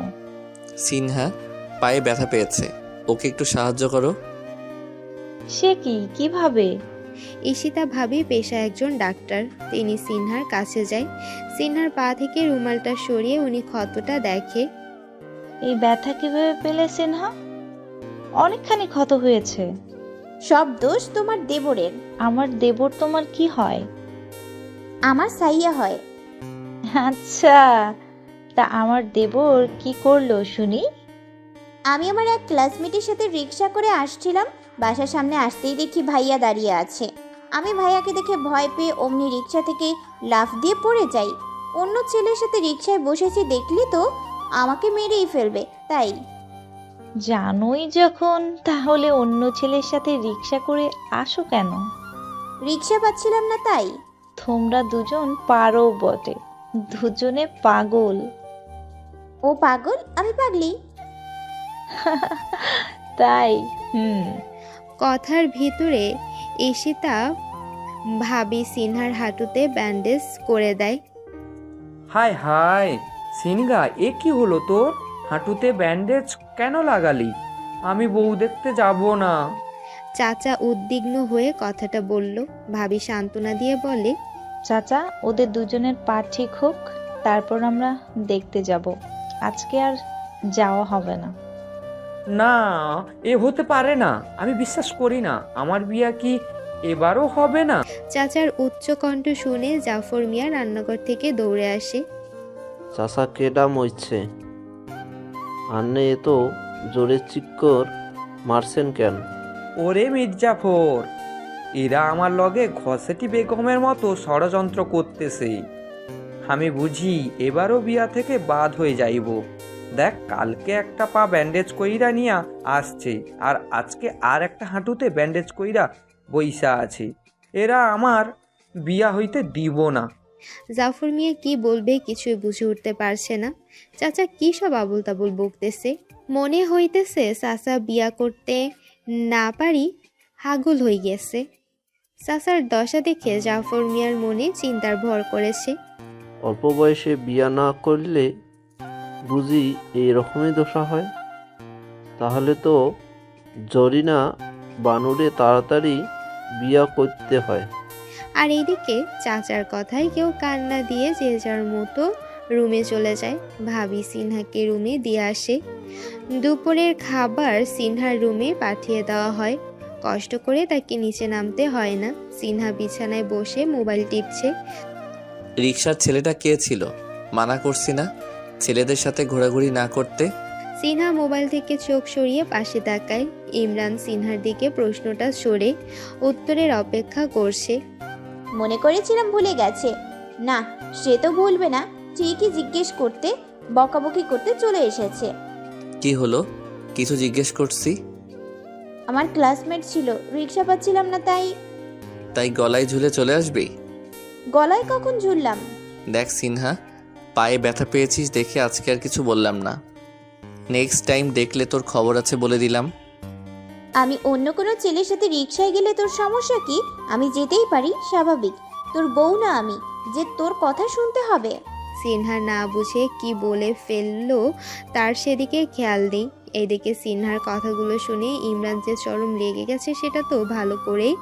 সিনহা পায়ে ব্যথা পেয়েছে, ওকে একটু সাহায্য করো। সে কি, কিভাবে? ঈশিতা ভাবি পেশায় একজন ডাক্তার, তিনি সিনহার কাছে যায়। সিনহার পা থেকে রুমালটা সরিয়ে উনি ক্ষতটা দেখে। এই ব্যথা কিভাবে পেলে সিনহা? অনেকখানি ক্ষত হয়েছে। সব দোষ তোমার দেবরের। আমার দেবর তোমার কি হয়? আমার সাইয়া হয়। আচ্ছা, তা আমার দেবর কি করলো শুনি? আমি আমার এক ক্লাসমেটের সাথে রিক্সা করে আসছিলাম, বাসার সামনে আসতেই দেখি ভাইয়া দাঁড়িয়ে আছে। আমি ভাইয়াকে দেখে ভয় পেয়ে অমনি রিক্সা থেকে লাফ দিয়ে পড়ে যাই। অন্য ছেলের সাথে রিক্সায় বসেছি দেখলি তো, আমাকে মেরেই ফেলবে তাই। জানোই যখন, তাহলে অন্য ছেলের সাথে রিক্সা করে আসো কেন? রিক্সা পাচ্ছিলাম না তাই। তোমরা দুজন পারো বটে, দুজনে পাগল। ও পাগল, আমি পাগলি। তাই? কথার ভিতরে ঈশিতা ভাবি সিনহার হাঁটুতে ব্যান্ডেজ করে দেয়। হায় হায় সিনগা, এ কি হলো তোর? হাঁটুতে ব্যান্ডেজ কেন লাগালি? আমি বউ দেখতে যাব না। চাচা উদ্বিগ্ন হয়ে কথাটা বলল। ভাবি সান্ত্বনা দিয়ে বলে, চাচা, ওদের দুজনের পা ঠিক হোক, তারপর আমরা দেখতে যাব। আজকে আর যাওয়া হবে না। না, এ হতে পারে না, আমি বিশ্বাস করি না। আমার বিয়া কি এবারও হবে না? চাচার উচ্চ কণ্ঠ শুনে জাফর মিয়া রান্নাঘর থেকে দৌড়ে আসে। চাষা কেডা মইছে? আন্নে এ তো জোরে চিক্কর মারছেন কেন? ওরে মির্জাফর, এরা আমার লগে ঘসেটি বেগমের মতো ষড়যন্ত্র করতেছে। আমি বুঝি এবারও বিয়া থেকে বাদ হয়ে যাইব। দেখ, কালকে একটা পা ব্যান্ডেজ কইরা নিয়া আসছে, আর আজকে আর একটা হাঁটুতে ব্যান্ডেজ কইরা বইসা আছে। এরা আমার বিয়া হইতে দিব না। জাফর মিয়া কি বলবে কিছুই বুঝে উঠতে পারছে না। চাচা কি সব আবুল তাবুল বকতেছে। মনে হইতেছে চাচা বিয়া করতে না পারি হাগুল হয়ে গেছে। চাচার দশা দেখে জাফর মিয়ার মনে চিন্তার ভর করেছে। অল্প বয়সে বিয়া না করলে বুঝি এই রকমই দশা হয়? তাহলে তো জরিনা বানুরে তাড়াতাড়ি বিয়া করতে হয়। আর এইদিকে চাচার কথায় কেউ কান্না দিয়ে যে যার মতো রুমে চলে যায়। ভাবি সিনহাকে রুমে দিয়ে আসে। দুপুরের খাবার সিনহার রুমে পাঠিয়ে দেওয়া হয়। কষ্ট করে তাকে নিচে নামতে হয় না। সিনহা বিছানায় বসে মোবাইল টিপছে। রিক্সার ছেলেটা কে ছিল? মানা করছি না ছেলেদের সাথে ঘোরাঘুরি না করতে। সিনহা মোবাইল থেকে চোখ সরিয়ে পাশে তাকায়। ইমরান সিনহার দিকে প্রশ্নটা সরে উত্তরের অপেক্ষা করছে। মনে করেছিলাম ভুলে গেছে। না, সে তো ভুলবে না। ঠিকই জিজ্ঞেস করতে, বকাবকি করতে চলে এসেছে। কি হলো? কিছু জিজ্ঞেস করছি। আমার ক্লাসমেট ছিল, রিক্সা পাচ্ছিলাম না, তাই গলায় ঝুলে চলে আসবি? গলায় কখন ঝুললাম? দেখ সিনহা, পায়ে ব্যথা পেয়েছিস দেখে আজকে আর কিছু বললাম না। নেক্সট টাইম দেখলে তোর খবর আছে বলে দিলাম। আমি অন্য কোনো ছেলের সাথে রিক্সায় গেলে তোর সমস্যা কি? আমি যেতেই পারি, স্বাভাবিক। তোর বউ না আমি যে তোর কথা শুনতে হবে? সিনহা না বুঝে কি বলে ফেললো তার সেদিকে খেয়াল নেই। এদিকে সিনহার কথাগুলো শুনে ইমরান যে চরম রেগে গেছে সেটা তো ভালো করেই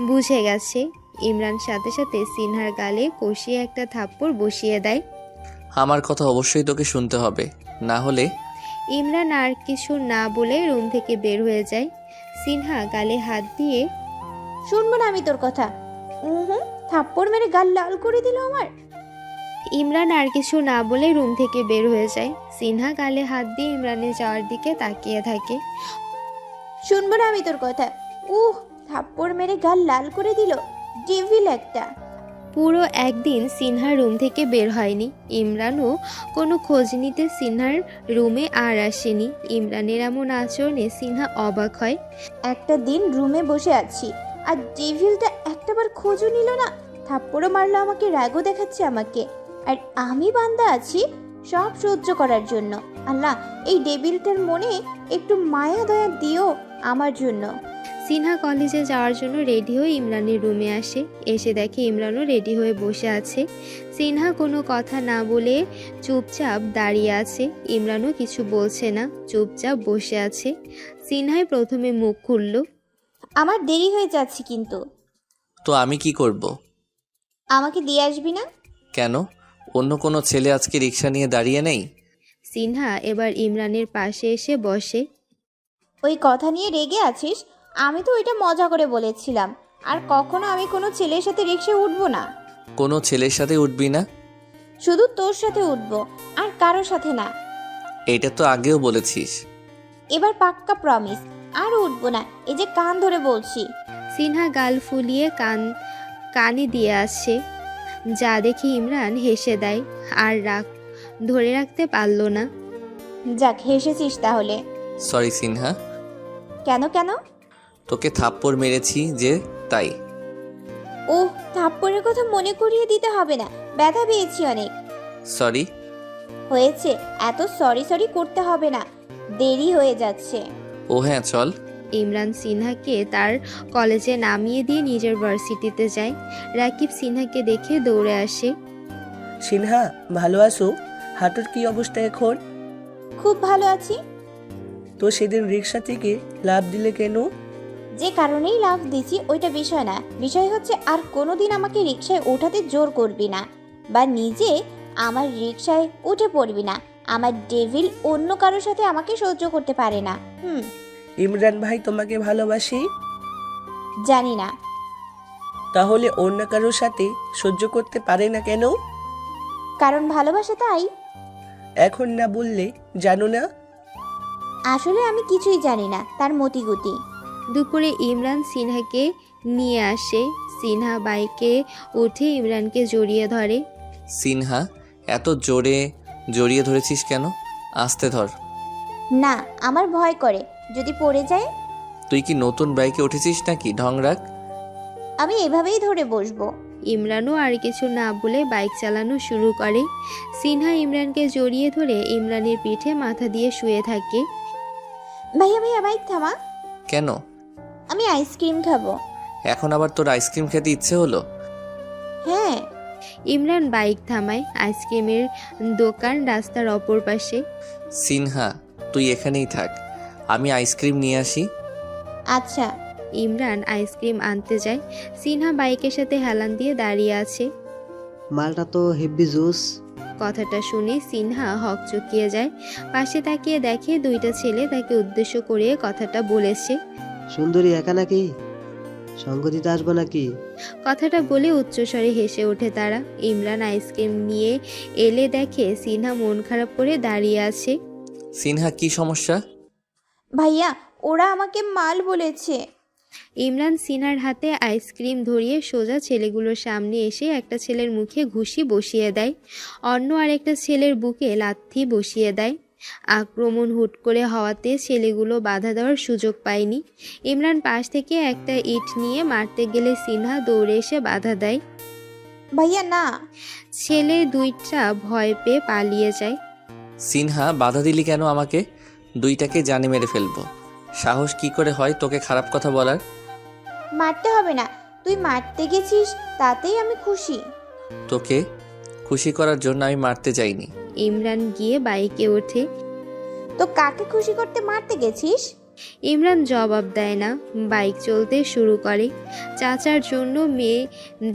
বুঝে গেছে। ইমরান সাথে সাথে সিনহার গালে কষিয়ে একটা থাপ্পড় বসিয়ে দেয়। আমার কথা অবশ্যই তোকে শুনতে হবে, না হলে। ইমরান আর কিছু না বলে রুম থেকে বের হয়ে যায়। সিনহা গালে হাত দিয়ে, শুনবো না আমি তোর কথা। থাপ্পড় মেরে গাল লাল করে দিল আমার। ইমরান আর কিছু না বলে রুম থেকে বের হয়ে যায়। সিনহা গালে হাত দিয়ে ইমরানের যাওয়ার দিকে তাকিয়ে থাকে। শুনবো না আমি তোর কথা। থাপ্পড় মেরে গাল লাল করে দিল, ডেভিল একটা। পুরো একদিন সিনহার রুম থেকে বের হয়নি। ইমরানও কোনো খোঁজ নিতে সিনহার রুমে আর আসেনি। ইমরানের এমন আচরণে সিনহা অবাক হয়। একটা দিন রুমে বসে আছি আর ডেভিলটা একটাবার খোঁজও নিল না। থাপ্পড়ও মারলো আমাকে, রাগও দেখাচ্ছে আমাকে, আর আমি বান্দা আছি সব সহ্য করার জন্য। আল্লাহ, এই ডেভিলটার মনে একটু মায়া দয়া দিও আমার জন্য। সিনহা কলেজে যাওয়ার জন্য রেডি হয়ে ইমরানের রুমে আসে। এসে দেখে ইমরানও রেডি হয়ে বসে আছে। সিনহা কোনো কথা না বলে চুপচাপ দাঁড়িয়ে আছে। ইমরানও কিছু বলছে না, চুপচাপ বসে আছে। সিনহাই প্রথমে মুখ খুলল। আমার দেরি হয়ে যাচ্ছে কিন্তু। তো আমি কি করব? আমাকে দিয়ে আসবি না? কেন? অন্য কোনো ছেলে আজকে রিক্সা নিয়ে দাঁড়িয়ে নেই? সিনহা এবার ইমরানের পাশে এসে বসে। ওই কথা নিয়ে রেগে আছিস? আমি তো ওইটা মজা করে বলেছিলাম। আর কখনো আমি কোনো ছেলের সাথে রিক্সায় উঠবো না। কোনো ছেলের সাথে উঠবি না? শুধু তোর সাথে উঠবো, আর কারোর সাথে না। এটা তো আগেও বলেছিস। এবার পাক্কা প্রমিস, আর উঠবো না। এই যে কান ধরে বলছি। সিনহা গাল ফুলিয়ে কানে দিয়ে আসছে, যা দেখে ইমরান হেসে দেয়। আর রাগ ধরে রাখতে পারল না। যাক, হেসেছিস তাহলে। সরি সিনহা। কেন? তোকে থাপ্পড় মেরেছি যে, তাই। থাপ্পড়ের কথা মনে করিয়ে দিতে হবে না, ব্যথা পেয়েছি অনেক। সরি। হয়েছে, এত সরি করতে হবে না, দেরি হয়ে যাচ্ছে। ও হ্যাঁ, চল। ইমরান সিনহাকে তার কলেজে নামিয়ে দিয়ে নিজের ভার্সিটিতে যায়। রাকিব সিনহাকে দেখে দৌড়ে আসে। সিনহা, ভালো আছো? হাঁটুর কি অবস্থা এখন? খুব ভালো আছি। তো সেদিন রিক্সা থেকে লাফ দিলে কেন? যে কারণেই লাভ দিছি ওইটা বিষয় না। বিষয় হচ্ছে আর কোনোদিন আমাকে রিক্সায় ওঠাতে জোর করবি না, বা নিজে আমার রিক্সায় উঠে পড়বি না। আমার ডেভিল অন্য কারোর সাথে আমাকে সহ্য করতে পারে না। ইমরান ভাই তোমাকে ভালোবাসি? জানি না। তাহলে অন্য কারোর সাথে সহ্য করতে পারে না কেন? কারণ ভালোবাসে তাই। এখন না বললে জানো না? আসলে আমি কিছুই জানি না তার মতিগতি। দুপুরে ইমরান সিনহাকে নিয়ে আসে। সিনহা বাইকে উঠে ইমরানকে জড়িয়ে ধরে। সিনহা, এত জোরে জড়িয়ে ধরেছিস কেন? আস্তে ধর। না, আমার ভয় করে যদি পড়ে যায়। তুই কি নতুন বাইকে উঠেছিস নাকি? ঢং রাখ। আমি এভাবেই ধরে বসবো। ইমরানও আর কিছু না বলে বাইক চালানো শুরু করে। সিনহা ইমরানকে জড়িয়ে ধরে ইমরানের পিঠে মাথা দিয়ে শুয়ে থাকে। ভাইয়া বাইক থামা। কেন? আমি আইসক্রিম খাবো। এখন আবার তোর আইসক্রিম খেতে ইচ্ছে হলো? হ্যাঁ। ইমরান বাইক থামায়। আইসক্রিমের দোকান রাস্তার অপর পাশে। সিনহা, তুই এখানেই থাক, আমি আইসক্রিম নিয়ে আসি। আচ্ছা। ইমরান আইসক্রিম আনতে যায়। সিনহা বাইকের সাথে হেলান দিয়ে দাঁড়িয়ে আছে। মালটা তো হেভি জুস। কথাটা শুনে সিনহা হকচকিয়ে যায়। পাশে তাকিয়ে দেখে দুইটা ছেলে তাকে উদ্দেশ্য করে কথাটা বলেছে। সুন্দরী একা নাকি? সঙ্গ দিতে আসবো নাকি? কথাটা বলে উচ্চস্বরে হেসে ওঠে তারা। ইমরান আইসক্রিম নিয়ে এলে দেখে সিনহা মন খারাপ করে দাঁড়িয়ে আছে। সিনহা কি সমস্যা? ভাইয়া ওরা আমাকে মাল বলেছে। ইমরান সিনহার হাতে আইসক্রিম ধরিয়ে সোজা ছেলেগুলোর সামনে এসে একটা ছেলের মুখে ঘুষি বসিয়ে দেয়, অন্য আরেকটা ছেলের বুকে লাথি বসিয়ে দেয়। আক্রমণ হুট করে হওয়াতে ছেলেগুলো বাধা দেওয়ার সুযোগ পায়নি। ইমরান পাশ থেকে একটা ইট নিয়ে মারতে গেলে সিনহা দৌড়ে এসে বাধা দেয়। ভাইয়া না। ছেলে দুইটা ভয় পেয়ে পালিয়ে যায়। সিনহা বাধা দিলি কেন আমাকে? দুইটাকে জানে মেরে ফেলবো। সাহস কি করে হয় তোকে খারাপ কথা বলার? মারতে হবে না, তুই মারতে গেছিস তাতেই আমি খুশি। তোকে খুশি করার জন্য আমি মারতে যাইনি। ইমরান গিয়ে বাইকে ওঠে। তো কাকে খুশি করতে মারতে গেছিস? ইমরান জবাব দেয় না, বাইক চলতে শুরু করে। চাচার জন্য মেয়ে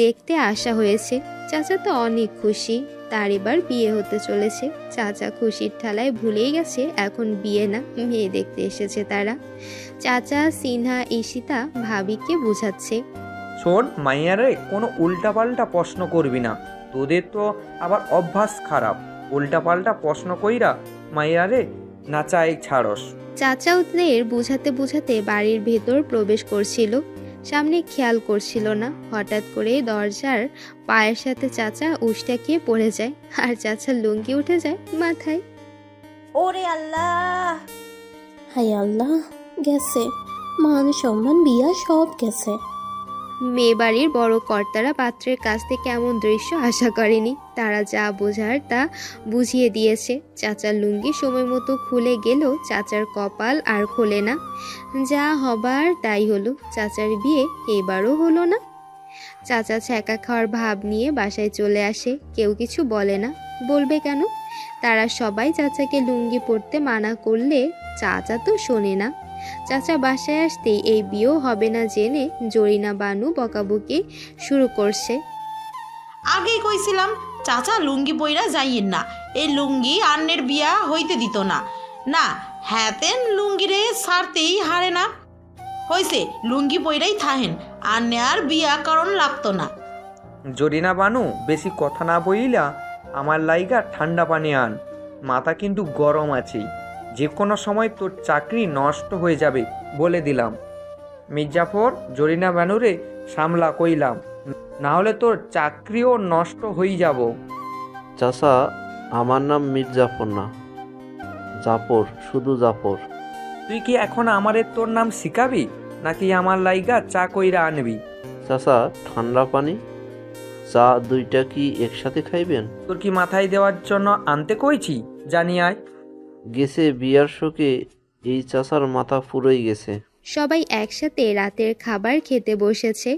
দেখতে আসা হয়েছে। চাচা তো অনেক খুশি, তার এবার বিয়ে হতে চলেছে। চাচা খুশির ঠালায় ভুলেই গেছে এখন বিয়ে না, মেয়ে দেখতে এসেছে তারা। চাচা সিনহা ঈশিতা ভাবিকে বোঝাচ্ছে। শোন মাইয়ারে, কোনো উল্টাপাল্টা প্রশ্ন করবি না। তোদের তো আবার অভ্যাস খারাপ, উল্টাপাল্টা প্রশ্ন কইরা মাইয়ারে নাচাই ছাড়স। চাচা ওদের বোঝাতে বোঝাতে বাড়ির ভেতর প্রবেশ করছিল, সামনে খেয়াল করছিল না। হঠাৎ করে দরজার পায়ের সাথে চাচা উষ্টা খেয়ে পড়ে যায়, আর চাচার লুঙ্গি উঠে যায় মাথায়। ওরে আল্লাহ! হায় আল্লাহ, গেছে মান সম্মান বিয়া সব গেছে। মেয়ে বাড়ির বড় কর্তারা পাত্রের কাছ থেকে এমন দৃশ্য আশা করেনি। তারা যা বোঝার তা বুঝিয়ে দিয়েছে। চাচার লুঙ্গি সময় মতো খুলে গেলেও চাচার কপাল আর খোলে না। যা হবার তাই হলো, চাচার বিয়ে এবারও হলো না। চাচা ছ্যাঁকা খাওয়ার ভাব নিয়ে বাসায় চলে আসে। কেউ কিছু বলে না, বলবে কেন? তারা সবাই চাচাকে লুঙ্গি পরতে মানা করলে চাচা তো শোনে না। চাচা বাসায় আসতেই এই বিয়েও হবে না জেনে জরিনা বানু বকাবকি শুরু করছে। আগেই কইছিলাম চাচা লুঙ্গি পইরা যাইয়েন না, এই লুঙ্গি আন্নের বিয়া হইতে দিত না। না হ্যাতেন লুঙ্গিরে ছাড়তেই হারে না। হইছে লুঙ্গি পইরাই থাহেন, আন্নে আর বিয়া কারণ লাগতো না। জরিনা বানু, বেশি কথা না বইলা আমার লাইগা ঠান্ডা পানি আন। মাথা কিন্তু গরম আছে, যে কোনো সময় তোর চাকরি নষ্ট হয়ে যাবে বলে দিলাম। মির্জাফর, জরিনা বানুরে সামলা কইলাম, না হলে তোর চাকরিও নষ্ট হয়ে যাব। চাচা, আমার নাম মির্জাফর না, জাফর, শুধু জাফর। তুই কি এখন আমারে তোর নাম শিখাবি নাকি আমার লাইগা চা কইরা আনবি? চাচা, ঠান্ডা পানি চা দুইটা কি একসাথে খাইবেন? তোর কি মাথায় দেওয়ার জন্য আনতে কইছি? জানি আয়। গেছে বিয়ার শোকে এই চাচার মাথা ফুরোই গেছে। সবাই একসাথে রাতের খাবার খেতে বসেছে।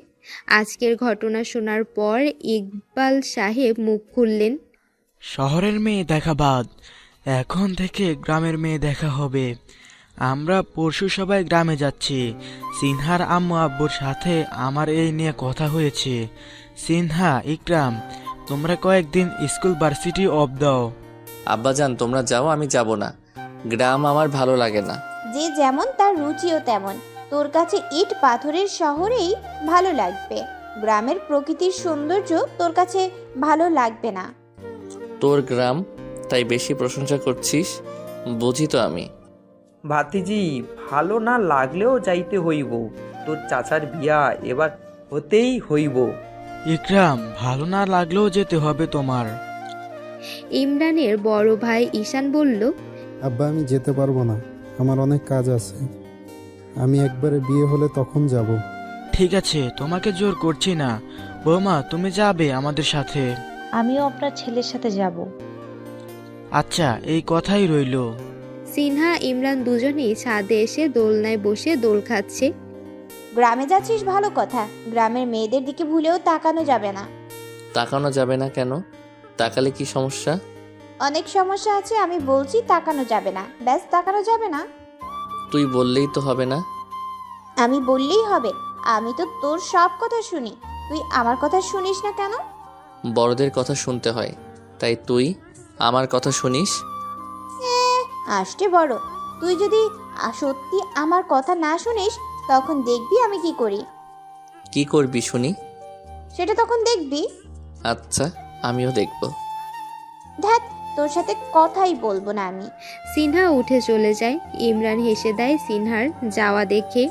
আজকের ঘটনা শোনার পর ইকবাল সাহেব মুখ খুললেন। শহরের মেয়ে দেখা বাদ, এখন থেকে গ্রামের মেয়ে দেখা হবে। আমরা পরশু সবাই গ্রামে যাচ্ছি। সিনহার আম্মু আব্বুর সাথে আমার এই নিয়ে কথা হয়েছে। সিনহা, ইকরাম, তোমরা কয়েকদিন স্কুল ভার্সিটি অফ দাও। আব্বাজান তোমরা যাও, আমি যাব না। গ্রাম আমার ভালো লাগে না। যে যেমন তার রুচিও তেমন। তোর কাছে ইট পাথরের শহরেই ভালো লাগবে, গ্রামের প্রকৃতির সৌন্দর্য তোর কাছে ভালো লাগবে না। তোর গ্রাম তাই বেশি প্রশংসা করছিস, বুঝি তো আমি। ভাতিজি, ভালো না লাগলেও যাইতে হইব, তোর চাচার বিয়া এবার হতেই হইব। ইকরাম, ভালো না লাগলেও যেতে হবে তোমার। ইমরানের বড় ভাই ঈশান বলল, আব্বা আমি যেতে পারবো না, আমার অনেক কাজ আছে। আমি একবারে বিয়ে হলে তখন যাব। ঠিক আছে, তোমাকে জোর করছি না। বৌমা, তুমি যাবে আমাদের সাথে? আমিও আপনার ছেলের সাথে যাব। আচ্ছা, এই কথাই রইল। সিনহা ইমরান দুজনেই ছাদে এসে দোলনায় বসে দোল খাচ্ছে। গ্রামে যাচ্ছিস ভালো কথা, গ্রামের মেয়েদের দিকে ভুলেও তাকানো যাবে না। তাকানো যাবে না কেন? তাকালে কি সমস্যা? অনেক সমস্যা আছে, আমি বলছি তাকানো যাবে না, ব্যাস তাকানো যাবে না। তুই বললেই তো হবে না। আমি বললেই হবে? আমি তো তোর সব কথা শুনি, তুই আমার কথা শুনিস না কেন? বড়দের কথা শুনতে হয়, তাই তুই আমার কথা শুনিস? আসতে বড়, তুই যদি সত্যি আমার কথা না শুনিস তখন দেখবি আমি কি করি। কি করবি শুনি? সেটা তখন দেখবি। আচ্ছা, আমিও দেখব। ধ্যাত, তোর সাথে কথাই বলবো না আমি। সিনহা উঠে চলে যায়। ইমরান হেসে দেয় সিনহার যাওয়া দেখে।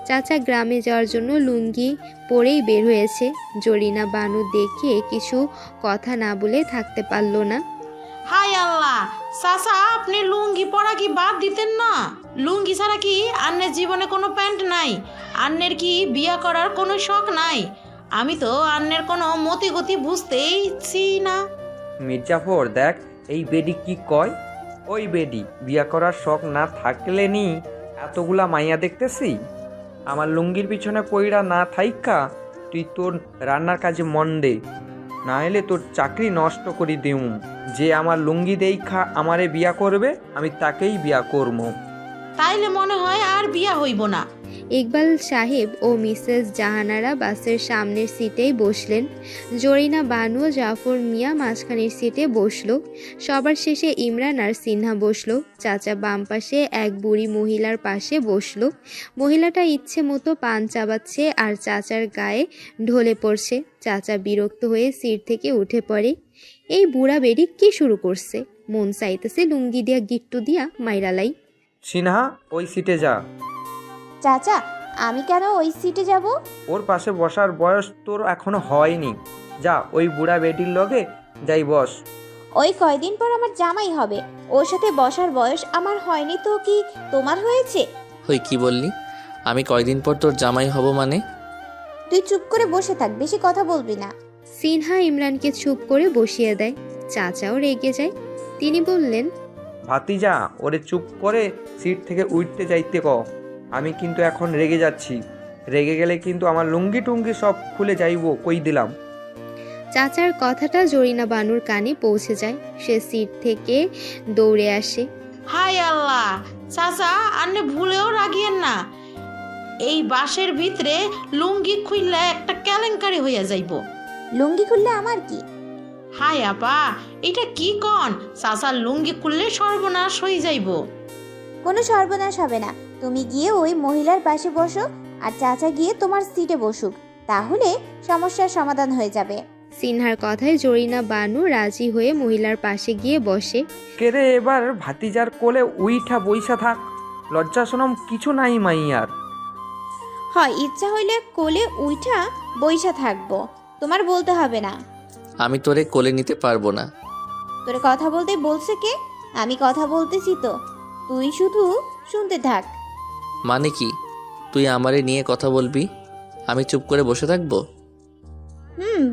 চাচা গ্রামে যাওয়ার জন্য লুঙ্গি পরেই বের হয়েছে। জরিনা বানু দেখে কিছু কথা না বলে থাকতে পারল না। হাই আল্লাহ, চাচা আপনি লুঙ্গি পরা কি বাদ দিতেন না? লুঙ্গি ছাড়া কি আন্নের জীবনে কোনো প্যান্ট নাই? আন্নের কি বিয়া করার কোনো শখ নাই? আমি তো আন্নের কোনো মতিগতি বুঝতেইছি না। মির্জাফর দেখ এই বেডি কি কয়। ওই বেডি বিয়া করার শখ না থাকলে নি এতগুলা মাইয়া দেখতেছি। আমার লুঙ্গির পিছনে পইড়া না থাইকা তুই তোর রান্নার কাজে মন দে, না হলে তোর চাকরি নষ্ট করে দেউ। যে আমার লুঙ্গি দেইখা আমারে বিয়া করবে আমি তাকেই বিয়া করবো। তাইলে মনে হয় আর বিয়া হইব না। ইকবাল সাহেব ও মিসেস জাহানারা বাসের সামনের সিটেই বসলেন। জরিনা বানু ও জাফর মিয়া মাঝখানের সিটে বসলো। সবার শেষে ইমরান আর সিনহা বসলো। চাচা বাম পাশে এক বুড়ি মহিলার পাশে বসলো। মহিলাটা ইচ্ছে মতো পান চাবাচ্ছে আর চাচার গায়ে ঢলে পড়ছে। চাচা বিরক্ত হয়ে সিট থেকে উঠে পড়ে। এই বুড়া বেড়ি কি শুরু করছে? মন চাইতেছে লুঙ্গি দিয়া গিট্টু দিয়া মাইরালাই। সিনহা ওই সিটে যা। চাচা আমি কেন ওই সিটে যাব? ওর পাশে বসার বয়স তোর এখনো হয়নি। যা ওই বুড়া বেটির লগে যাই বস। ওই কয়দিন পর আমার জামাই হবে, ওর সাথে বসার বয়স আমার হয়নি তো কি তোমার হয়েছে? হই কি বললি? আমি কয়দিন পর তোর জামাই হব মানে? তুই চুপ করে বসে থাক, বেশি কথা বলবি না। সিনহা ইমরানকে চুপ করে বসিয়ে দেয়। চাচাও রেগে যায়। তিনি বললেন, ভাতিজা ওরে চুপ করে সিট থেকে উঠতে যাইতে ক। আমি কিন্তু এখন রেগে যাচ্ছি। রেগে গেলে কিন্তু আমার লুঙ্গি টুঙ্গি সব খুলে যাইব কই দিলাম। চাচার কথাটা জরিনা বানুর কানে পৌঁছে যায়। সে সিট থেকে দৌড়ে আসে। হাই আল্লাহ, চাচা আন্নে ভুলেও রাগিয়েন না। এই বাসের ভিতরে লুঙ্গি খুললে একটা কেলেঙ্কারি হইয়া যাইব। লুঙ্গি খুললে আমার কি? হাই আপা, এটা কি কন? চাচার লুঙ্গি খুললে সর্বনাশ হয়ে যাইব। কোনো সর্বনাশ হবে না। তুমি গিয়ে ওই মহিলার পাশে বসো আর চাচা গিয়ে তোমার সিটে বসুক, তাহলে সমস্যার সমাধান হয়ে যাবে। সিনহার কথায় জরিনা বানু রাজি হয়ে মহিলার পাশে গিয়ে বসে। কেরে এবার ভাতিজার কোলে উইঠা বইসা থাক, লজ্জা শরম কিছু নাই মাইয়ার। হয় ইচ্ছা হইলে কোলে উইঠা বইসা থাকবো, তোমার বলতে হবে না। আমি তোরে কোলে নিতে পারবো না। তোরে কথা বলতে বলছে কে? আমি কথা বলতেছি তো, তুই শুধু শুনতে থাক। মানে কি? তুই আমারে নিয়ে কথা বলবি, আমি চুপ করে বসে থাকবো?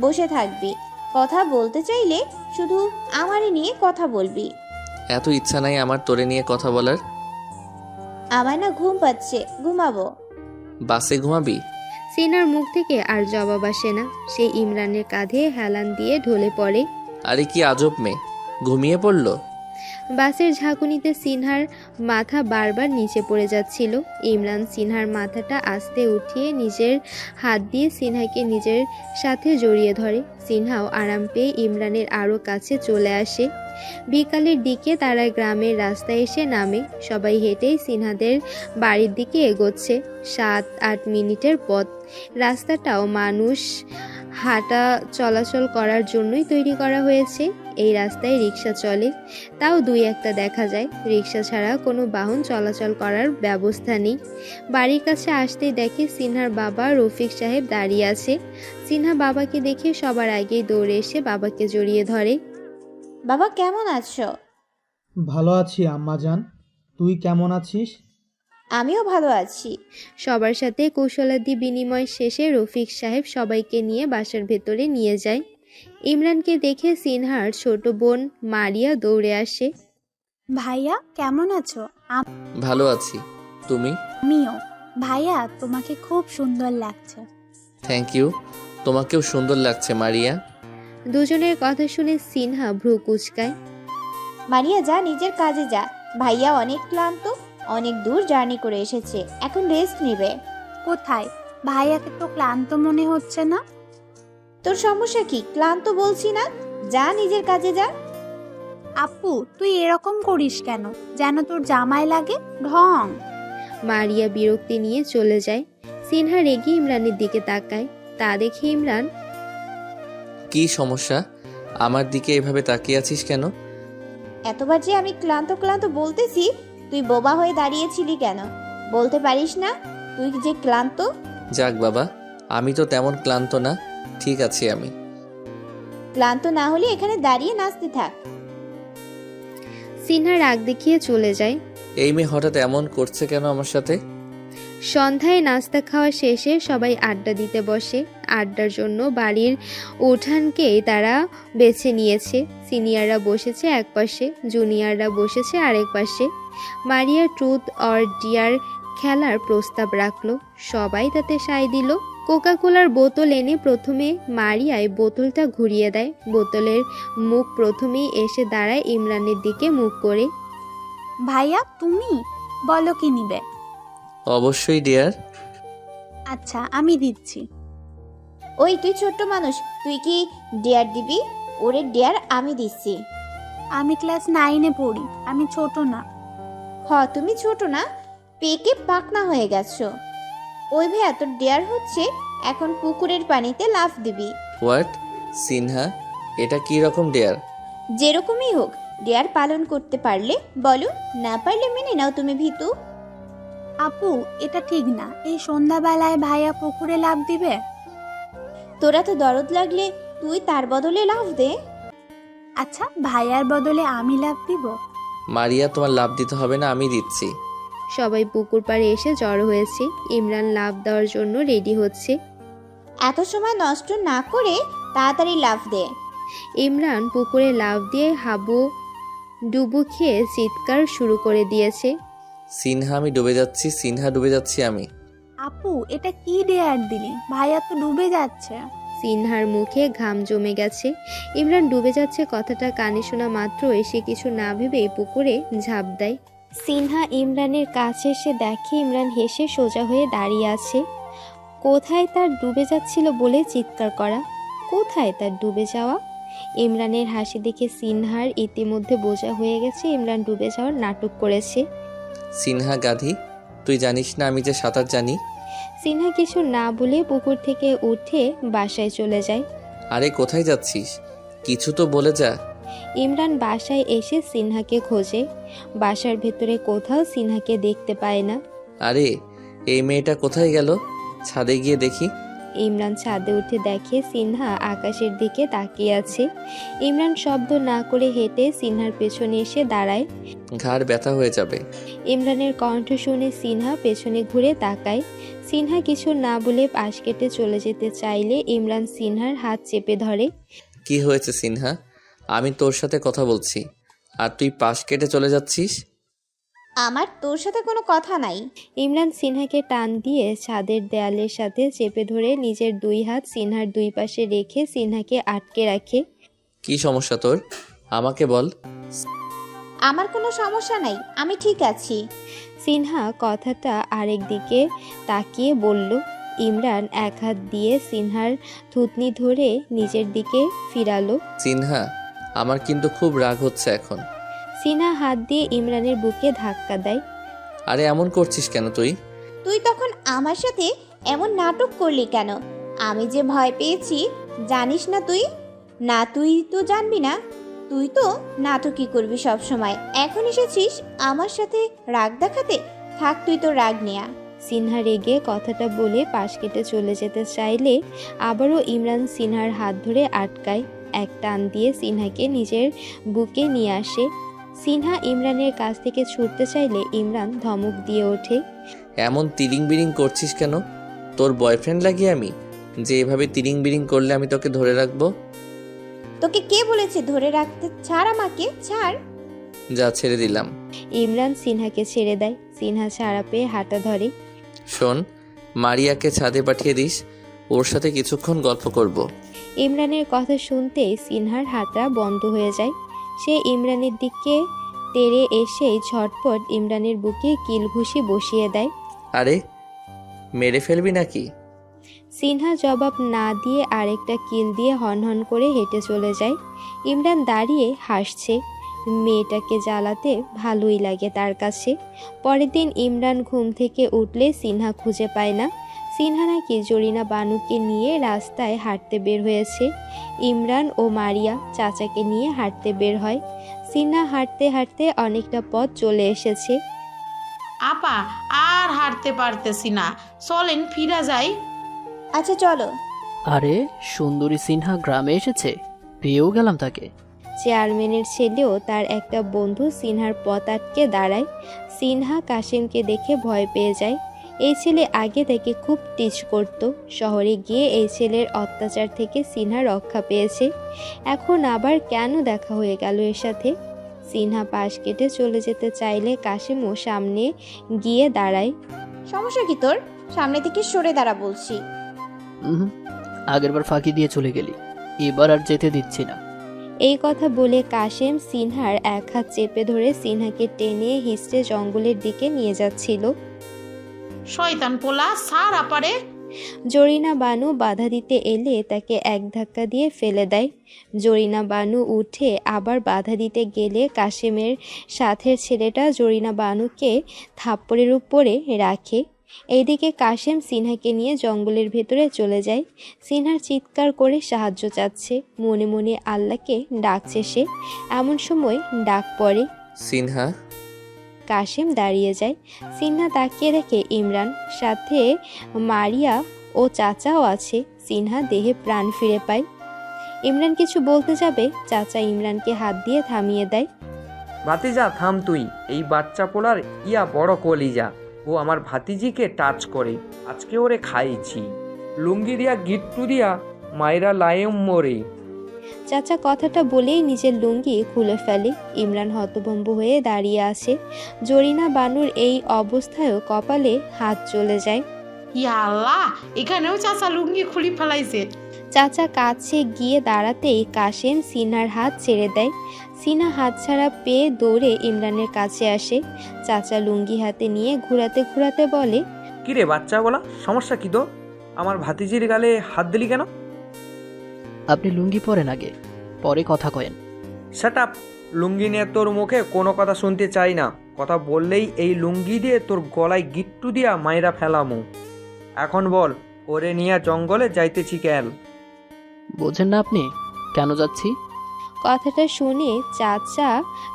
বসে থাকবি। কথা বলতে চাইলে শুধু আমারই নিয়ে কথা বলবি। এত ইচ্ছা নাই আমার তোরে নিয়ে কথা বলার। আমার না ঘুম পাচ্ছে, ঘুমাবো। বাসে ঘুমাবি? সিনহার মুখ থেকে আর জবাব আসে না। সে ইমরানের কাঁধে হেলান দিয়ে ঢলে পড়ে। আরে কি আজব মেয়ে, ঘুমিয়ে পড়লো। বাসের ঝাঁকুনিতে সিনহার মাথা বারবার নিচে পড়ে যাচ্ছিল। ইমরান সিনহার মাথাটা আস্তে উঠিয়ে নিজের হাত দিয়ে সিনহাকে নিজের সাথে জড়িয়ে ধরে। সিনহাও আরাম পেয়ে ইমরানের আরও কাছে চলে আসে। বিকালের দিকে তারা গ্রামের রাস্তায় এসে নামে। সবাই হেঁটেই সিনহাদের বাড়ির দিকে এগোচ্ছে। 7-8 মিনিটের পথ। রাস্তাটাও মানুষ হাঁটা চলাচল করার জন্যই তৈরি করা হয়েছে। এই রাস্তায় রিক্সা চলে, তাও 2-1টা দেখা যায়। রিক্সা ছাড়া কোনো বাহন চলাচল করার ব্যবস্থা নেই। বাড়ির কাছে আসতেই দেখে সিনহার বাবা রফিক সাহেব দাঁড়িয়ে আছে। সিনহা বাবাকে দেখে সবার আগেই দৌড়ে এসে বাবাকে জড়িয়ে ধরে। বাবা কেমন আছো? ভালো আছি আম্মাজান, তুই কেমন আছিস? আমিও ভালো আছি। সবার সাথে কৌশলাদি বিনিময় শেষে রফিক সাহেব সবাইকে নিয়ে বাসার ভেতরে নিয়ে যায়। ইমরানকে দেখে সিনহার ছোট বোন মারিয়া দৌড়ে আসে। ভাইয়া কেমন আছো? ভালো আছি, তুমি? আমিও। ভাইয়া তোমাকে খুব সুন্দর লাগছে। থ্যাংক ইউ, তোমাকেও সুন্দর লাগছে মারিয়া। দুজনের কথা শুনে সিনহা ভ্রু কুচকায়। মারিয়া যা, নিজের কাজে যা। ভাইয়া অনেক ক্লান্ত, অনেক দূর জার্নি করে এসেছে, এখন রেস্ট নেবে। কোথায়? ভাইয়াকে তো ক্লান্ত মনে হচ্ছে না। তোর সমস্যা কি? ক্লান্ত বলছি না, যা নিজের কাজে যা। আপু তুই এরকম করিস কেন? যেন তোর জামাই লাগে ঢং। মারিয়া বিরক্তি নিয়ে চলে যায়। সিনহা রেগে ইমরানের দিকে তাকায়। তা দেখে ইমরান, কি সমস্যা? আমার দিকে এভাবে তাকিয়ে আছিস কেন? এতবার যে আমি ক্লান্ত ক্লান্ত বলতেছি, তুই বোবা হয়ে দাঁড়িয়েছিলি কেন? বলতে পারিস না তুই যে ক্লান্ত? যাক বাবা, আমি তো তেমন ক্লান্ত না, ঠিক আছি আমি। ক্লান্ত না হলে এখানে দাঁড়িয়ে নাচতে থাক। সিনহা রাগ দেখিয়ে চলে যায়। এই মেয়ে হঠাৎ এমন করছে কেন আমার সাথে? সন্ধ্যায় নাস্তা খাওয়া শেষে সবাই আড্ডা দিতে বসে। আড্ডার জন্য বাড়ির উঠানকেই তারা বেছে নিয়েছে। সিনিয়ররা বসেছে এক পাশে, জুনিয়ররা বসেছে আরেক পাশে। মারিয়া ট্রুথ অর ডিয়ার খেলার প্রস্তাব রাখলো, সবাই তাতে সায় দিল। কোকা কোলার বোতল এনে প্রথমে মারিয়ায় বোতলটা ঘুরিয়ে দেয়। বোতলের মুখ প্রথমেই এসে দাঁড়ায় ইমরানের দিকে মুখ করে। ভাইয়া তুমি বলো কি নিবে? অবশ্যই ডিয়ার। আচ্ছা আমি দিচ্ছি। ওই তুই ছোট্ট মানুষ, তুই কি ডেয়ার দিবি? ওরে ডেয়ার আমি দিচ্ছি। আমি ক্লাস 9-এ পড়ি, আমি ছোট না। তুমি ছোট না, পেকে পাকনা হয়ে গেছো। ওই ভাইয়া তোর ডেয়ার হচ্ছে এখন পুকুরের পানিতে লাফ দিবি। হোয়াট? সিনহা, এটা কি রকম ডেয়ার? যেরকমই হোক ডেয়ার পালন করতে পারলে বলো, না পারলে মেনে নাও তুমি ভীতু। আপু এটা ঠিক না, এই সন্ধ্যাবেলায় ভাইয়া পুকুরে লাফ দিবে। তোরা তো দরদ লাগলে তুই তার বদলে লাফ দে। আচ্ছা ভাইয়ার বদলে আমি লাফ দিব? মারিয়া, তোমার লাভ দিতে হবে না, আমি দিচ্ছি। সবাই পুকুর পাড়ে এসে জড়ো হয়েছে। ইমরান লাফ দেওয়ার জন্য রেডি হচ্ছে। এত সময় নষ্ট না করে তাড়াতাড়ি লাফ দে। ইমরান পুকুরে লাফ দিয়ে হাবু ডুবু খেয়ে চিৎকার শুরু করে দিয়েছে। সিনহা, আমি ডুবে যাচ্ছি, সিনহা ডুবে যাচ্ছি আমি। আপু এটা কি ডেয়ার দিলি? ভাইয়া তো ডুবে যাচ্ছে। সিনহার মুখে ঘাম জমে গেছে। ইমরান ডুবে যাচ্ছে কথাটা কানে শোনা মাত্র এসে কিছু না ভেবেই পুকুরে ঝাঁপ দেয়। সিনহা ইমরানের কাছে এসে দেখে ইমরান হেসে সোজা হয়ে দাঁড়িয়ে আছে। কোথায় তার ডুবে যাচ্ছিল বলে চিৎকার করা, কোথায় তার ডুবে যাওয়া? ইমরানের হাসি দেখে সিনহার ইতিমধ্যে বোঝা হয়ে গেছে ইমরান ডুবে যাওয়ার নাটক করেছে। সিনহা গাধি, তুই জানিস না আমি যে সাঁতার জানি? সিনহা কিছু না বলে পুকুর থেকে উঠে বাসায় চলে যায়। আরে কোথায় যাচ্ছিস? কিছু তো বলে যা। ইমরান বাসায় এসে সিনহাকে খোঁজে। বাসার ভেতরে কোথাও সিনহাকে দেখতে পায় না। আরে এই মেয়েটা কোথায় গেল? ছাদে গিয়ে দেখি। ইমরান ছাদে উঠে দেখে সিনহা আকাশের দিকে তাকিয়ে আছে। ইমরান শব্দ না করে হেঁটে সিনহার পেছনে এসে দাঁড়ায়। ঘাড় ব্যথা হয়ে যাবে। ইমরানের কণ্ঠ শুনে সিনহা পেছনে ঘুরে তাকায়। সিনহা কিছু না বলে পাশ কেটে চলে যেতে চাইলে ইমরান সিনহার হাত চেপে ধরে। কি হয়েছে সিনহা? আমি তোর সাথে কথা বলছি আর তুই পাশ কেটে চলে যাচ্ছিস। আমার তোর সাথে কোনো কথা নাই। ইমরান সিনহাকে টান দিয়ে ছাদের দেয়ালের সাথে চেপে ধরে নিজের দুই হাত সিনহার দুই পাশে রেখে সিনহাকে আটকে রাখে। কি সমস্যা তোর? আমাকে বল। আমার কোনো সমস্যা নাই, আমি ঠিক আছি। সিনহা কথাটা আরেক দিকে তাকিয়ে বলল। ইমরান এক হাত দিয়ে সিনহার থুতনি ধরে নিজের দিকে ফিরালো। সিনহা, আমার কিন্তু খুব রাগ হচ্ছে এখন। সিনহা হাত দিয়ে ইমরানের বুকে ধাক্কা দেয়। আরে এমন করছিস কেন তুই? তুই তখন আমার সাথে এমন নাটক করলি কেন? আমি যে ভয় পেয়েছি জানিস না তুই? না তুই তো জানবি না, তুই তো নাটকই করবি সব সময়। এখন এসেছিস আমার সাথে রাগ দেখাতে, থাক তুই তো রাগ নেয়া। সিনহা রেগে কথাটা বলে পাশ কেটে চলে যেতে চাইলে আবারও ইমরান সিনহার হাত ধরে আটকায়। এক টান দিয়ে সিনহাকে নিজের বুকে নিয়ে আসে। সিনহা ইমরানের কাছ থেকে ছুটতে চাইলে ইমরান ধমক দিয়ে ওঠে। এমন তিরিং বিরিং করছিস কেন? তোর বয়ফ্রেন্ড লাগি আমি যে এভাবে তিরিং বিরিং করলে আমি তোকে ধরে রাখবো? তোকে কে বলেছে ধরে রাখতে? ছাড় আমাকে, ছাড়। যা, ছেড়ে দিলাম। ইমরান সিনহাকে ছেড়ে দেয়। সিনহা ছাড়া পেয়ে হাঁটা ধরে। শোন, মারিয়াকে ছাদে পাঠিয়ে দিস, ওর সাথে কিছুক্ষণ গল্প করব। ইমরানের কথা শুনতেই সিনহার হাতটা বন্ধ হয়ে যায়। সে ইমরানের দিকে তেড়ে এসে ঝটপট ইমরানের বুকে কিল ঘুষি বসিয়ে দেয়। আরে মেরে ফেলবি নাকি? সিনহা জবাব না দিয়ে আরেকটা কিল দিয়ে হনহন করে হেঁটে চলে যায়। ইমরান দাঁড়িয়ে হাসছে। মেয়েটাকে জ্বালাতে ভালোই লাগে তার কাছে। পরের দিন ইমরান ঘুম থেকে উঠলে সিনহা খুঁজে পায় না। সিনহা নাকি জরিনা বানুকে নিয়ে রাস্তায় হাঁটতে বের হয়েছে। ইমরান ও মারিয়া চাচাকে নিয়ে হাঁটতে বের হয়। সিনহা হাঁটতে হাঁটতে অনেকটা পথ চলে এসেছে। আপা আর হাঁটতে পারতেছি না, চলেন ফিরা যাই। আচ্ছা চলো। আরে সুন্দরী সিনহা গ্রামে এসেছে, পেয়েও গেলাম তাকে। চেয়ারম্যানের ছেলেও তার একটা বন্ধু সিনহার পথ আটকে দাঁড়ায়। সিনহা কাশেমকে দেখে ভয় পেয়ে যায়। এই ছেলে আগে থেকে খুব টিচ করত। শহরে গিয়ে এই ছেলের অত্যাচার থেকে সিনহা রক্ষা পেয়েছে। এখন আবার কেন দেখা হয়ে গেল এর সাথে? সিনহা পাশ কেটে চলে যেতে চাইলে কাশেমও সামনে গিয়ে দাঁড়ায়। সমস্যা কি তোর? সামনে থেকে সরে দাঁড়া বলছি। আগেরবার ফাঁকি দিয়ে চলে গেলি, এবার আর যেতে দিচ্ছি না। এই কথা বলে কাশেম সিনহার এক হাত চেপে ধরে সিনহাকে টেনে হিঁচড়ে জঙ্গলের দিকে নিয়ে যাচ্ছিল। শয়তান পোলা, সার আপারে। জরিনা বানু বাধা দিতে এলে তাকে এক ধাক্কা দিয়ে ফেলে দেয়। জরিনা বানু উঠে আবার বাধা দিতে গেলে কাশেমের সাথের ছেলেটা জরিনা বানুকে থাপ্পড়ের উপরে রাখে। এইদিকে কাশেম সিনহাকে নিয়ে জঙ্গলের ভেতরে চলে যায়। সিনহার চিৎকার করে সাহায্য চাচ্ছে, মনে মনে আল্লাহকে ডাকছে সে। এমন সময় ডাক পড়ে, সিনহা। কাশেম দাঁড়িয়ে যায়। সিনহা তাকিয়ে দেখে ইমরান, সাথে মারিয়া ও চাচাও আছে। সিনহা দেহে প্রাণ ফিরে পায়। ইমরান কিছু বলতে যাবে, চাচা ইমরানকে হাত দিয়ে থামিয়ে দেয়। ভাতিজা থাম তুই, এই বাচ্চা পোলার ইয়া বড় কলিজা, ও আমার ভাতিজিকে টাচ করে, আজকে ওরে খাইছি, লুঙ্গি দিয়া গিট্টু দিয়া মায়েরা লায়ম মরে। চাচা কথাটা বলেই নিজের লুঙ্গি খুলে ফেলে। ইমরান হতভম্ব হয়ে দাঁড়িয়ে আসে। জরিনা বানুর এই অবস্থায়ও কপালে হাত চলে যায়। ইয়া আল্লাহ, এখানেও চাচা লুঙ্গি খুলি ফেলাইছে। চাচা কাছে গিয়ে দাঁড়াতেই কাশেম সিনহার হাত ছেড়ে দেয়। সিনহা হাত ছাড়া পেয়ে দৌড়ে ইমরানের কাছে আসে। চাচা লুঙ্গি হাতে নিয়ে ঘুরাতে ঘুরাতে বলে, কিরে বাচ্চা বলা, সমস্যা কি তো? আমার ভাতিজির গালে হাত দিলি কেন? আপনি লুঙ্গি পরেন আগে, পরে কথা কয়েন। সেট আপ, লুঙ্গি নিয়ে তোর মুখে কোনো কথা শুনতে চাই না। কথা বললেই এই লুঙ্গি দিয়ে তোর গলায় গিট্টু দিয়া মায়েরা ফেলামু। এখন বল, ওরে নিয়ে জঙ্গলে যাইতেছি কেন? বোঝেন না আপনি কেন যাচ্ছি? কথাটা শুনে চাচা